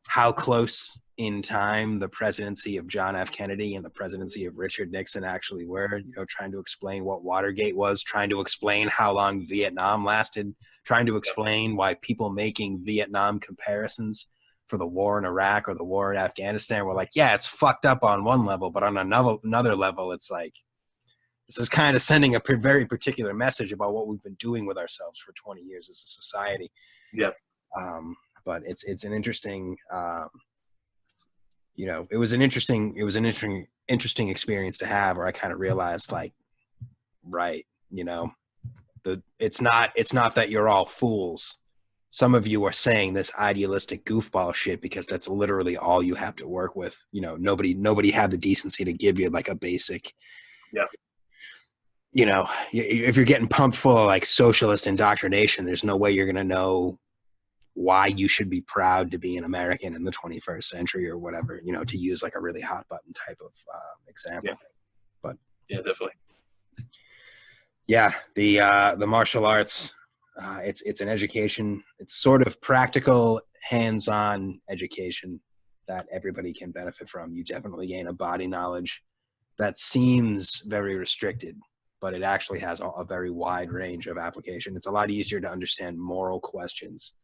Speaker 1: how close in time the presidency of John F. Kennedy and the presidency of Richard Nixon actually were, trying to explain what Watergate was, trying to explain how long Vietnam lasted, trying to explain why people making Vietnam comparisons for the war in Iraq or the war in Afghanistan were like, yeah, it's fucked up on one level, but on another level, it's like, this is kind of sending a very particular message about what we've been doing with ourselves for 20 years as a society.
Speaker 2: Yeah.
Speaker 1: But it's an interesting, it was an interesting experience to have, where I kind of realized, like, right, it's not that you're all fools. Some of you are saying this idealistic goofball shit because that's literally all you have to work with. Nobody had the decency to give you like a basic.
Speaker 2: Yeah.
Speaker 1: If you're getting pumped full of like socialist indoctrination, there's no way you're going to know why you should be proud to be an American in the 21st century or whatever, to use like a really hot button type of example.
Speaker 2: Yeah.
Speaker 1: But
Speaker 2: yeah, definitely.
Speaker 1: Yeah, the martial arts, it's an education. It's sort of practical, hands-on education that everybody can benefit from. You definitely gain a body knowledge that seems very restricted, but it actually has a very wide range of application. It's a lot easier to understand moral questions,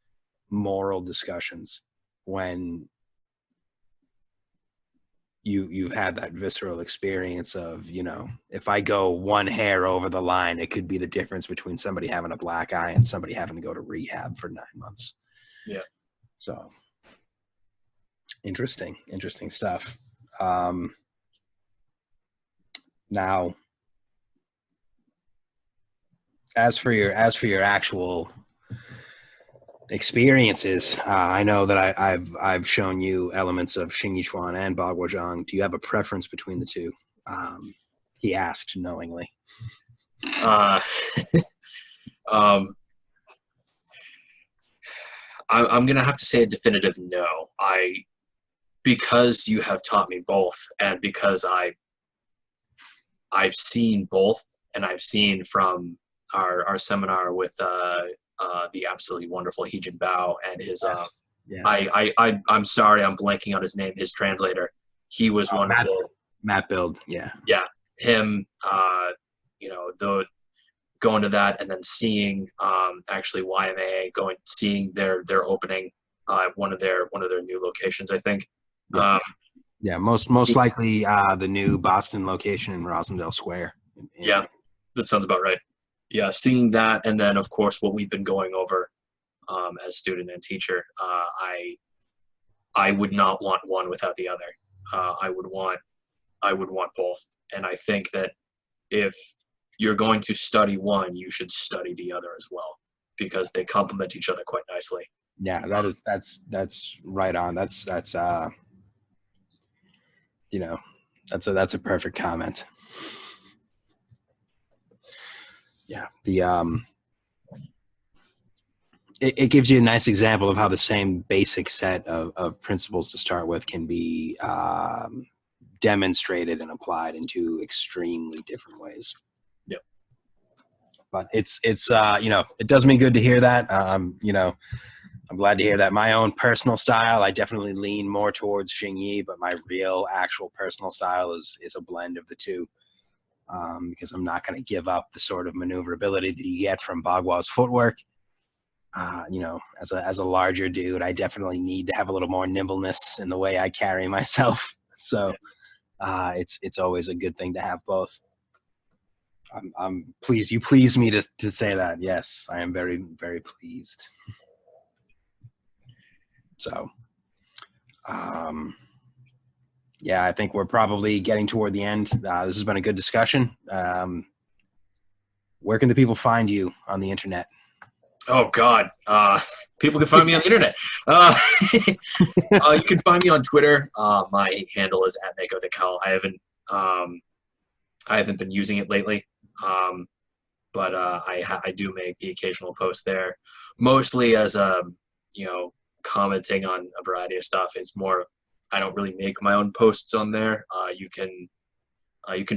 Speaker 1: moral discussions, when you had that visceral experience of, if I go one hair over the line, it could be the difference between somebody having a black eye and somebody having to go to rehab for 9 months.
Speaker 2: Yeah.
Speaker 1: So interesting stuff. Now, as for your actual experiences, I know that I've shown you elements of Xing Yichuan and Baguozhang. Do you have a preference between the two? He asked knowingly.
Speaker 2: I'm gonna have to say a definitive no. Because you have taught me both, and because I've seen both, and I've seen from our seminar with the absolutely wonderful He Jin Bao and his
Speaker 1: Yes.
Speaker 2: I'm sorry, I'm blanking on his name, his translator. He was wonderful.
Speaker 1: Matt Build, yeah.
Speaker 2: Yeah, him, though going to that and then seeing actually YMAA seeing their opening one of their new locations, I think.
Speaker 1: Yeah, most likely the new Boston location in Rosendale Square.
Speaker 2: Yeah, that sounds about right. Yeah, seeing that, and then of course what we've been going over as student and teacher. I would not want one without the other. I would want both, and I think that if you're going to study one, you should study the other as well, because they complement each other quite nicely.
Speaker 1: Yeah, that's right on. That's that's a perfect comment. Yeah, it gives you a nice example of how the same basic set of principles to start with can be demonstrated and applied in two extremely different ways.
Speaker 2: Yep.
Speaker 1: But it's it does me good to hear that. I'm glad to hear that. My own personal style, I definitely lean more towards Xingyi, but my real actual personal style is a blend of the two. Because I'm not going to give up the sort of maneuverability that you get from Baghua's footwork. As a larger dude, I definitely need to have a little more nimbleness in the way I carry myself. So it's always a good thing to have both. I'm pleased. You please me to say that. Yes, I am very, very pleased. So, yeah, I think we're probably getting toward the end. This has been a good discussion. Where can the people find you on the internet?
Speaker 2: Oh God, people can find me on the internet. You can find me on Twitter. My handle is @Maeko. I haven't been using it lately, but I do make the occasional post there, mostly as commenting on a variety of stuff. It's more of, I don't really make my own posts on there. You can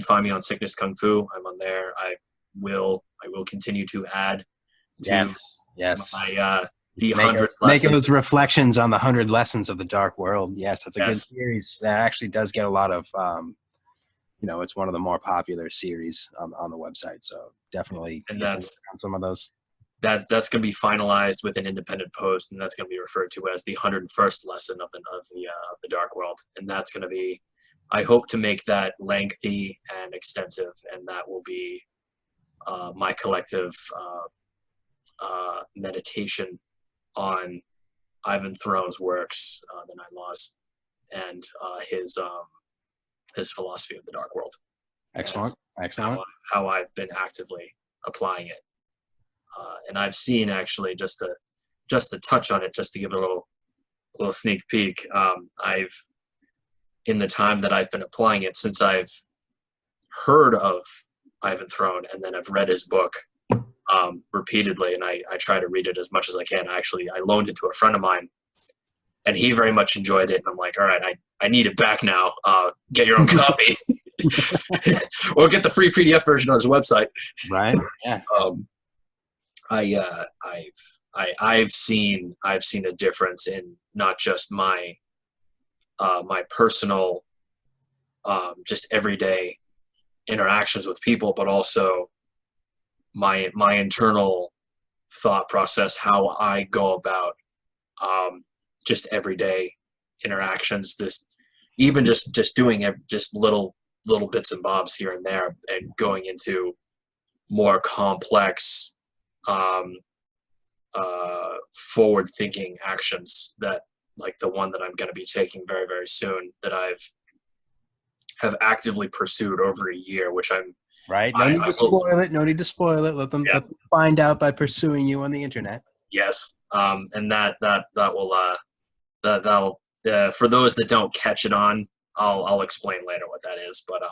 Speaker 2: find me on Sickness Kung Fu. I'm on there. I will continue to add to my the 100
Speaker 1: make those reflections on the 100 lessons of the dark world. Yes, that's a good series. That actually does get a lot of it's one of the more popular series on the website. So definitely,
Speaker 2: and that's
Speaker 1: on some of those.
Speaker 2: That's going to be finalized with an independent post, and that's going to be referred to as the 101st lesson of the dark world. And that's going to be, I hope to make that lengthy and extensive, and that will be my collective meditation on Ivan Throne's works, the Nine Laws, and his philosophy of the dark world.
Speaker 1: Excellent.
Speaker 2: How I've been actively applying it. And I've seen, actually, just to touch on it, just to give a little sneak peek, I've, in the time that I've been applying it, since I've heard of Ivan Throne and then I've read his book repeatedly, and I try to read it as much as I can. I loaned it to a friend of mine, and he very much enjoyed it. And I'm like, all right, I need it back now. Get your own copy, or get the free PDF version on his website.
Speaker 1: Right. Yeah.
Speaker 2: I've seen a difference in not just my personal just everyday interactions with people, but also my internal thought process, how I go about just everyday interactions. This, even just doing just little bits and bobs here and there, and going into more complex forward-thinking actions, that, like the one that I'm going to be taking very, very soon, that have actively pursued over a year, which I'm
Speaker 1: right. No need to spoil it. Let them find out by pursuing you on the internet.
Speaker 2: Yes. And that'll for those that don't catch it on, I'll explain later what that is. But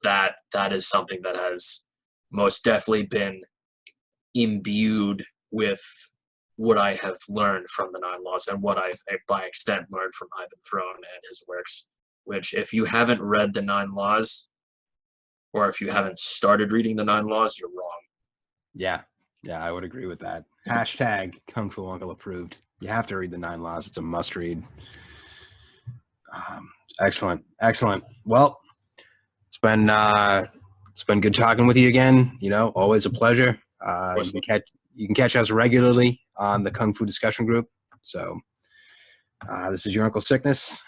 Speaker 2: that is something that has most definitely been imbued with what I have learned from the Nine Laws, and what I've, by extent, learned from Ivan Throne and his works. Which, if you haven't read the Nine Laws, or if you haven't started reading the Nine Laws, you're wrong.
Speaker 1: Yeah, I would agree with that. Hashtag Kung Fu Uncle approved. You have to read the Nine Laws. It's a must read. Excellent. Well, it's been It's been good talking with you again. Always a pleasure. You can catch us regularly on the Kung Fu discussion group. So this is your Uncle Sickness.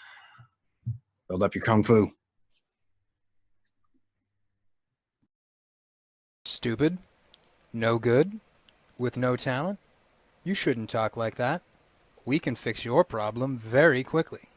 Speaker 1: Build up your Kung Fu.
Speaker 3: Stupid? No good? With no talent? You shouldn't talk like that. We can fix your problem very quickly.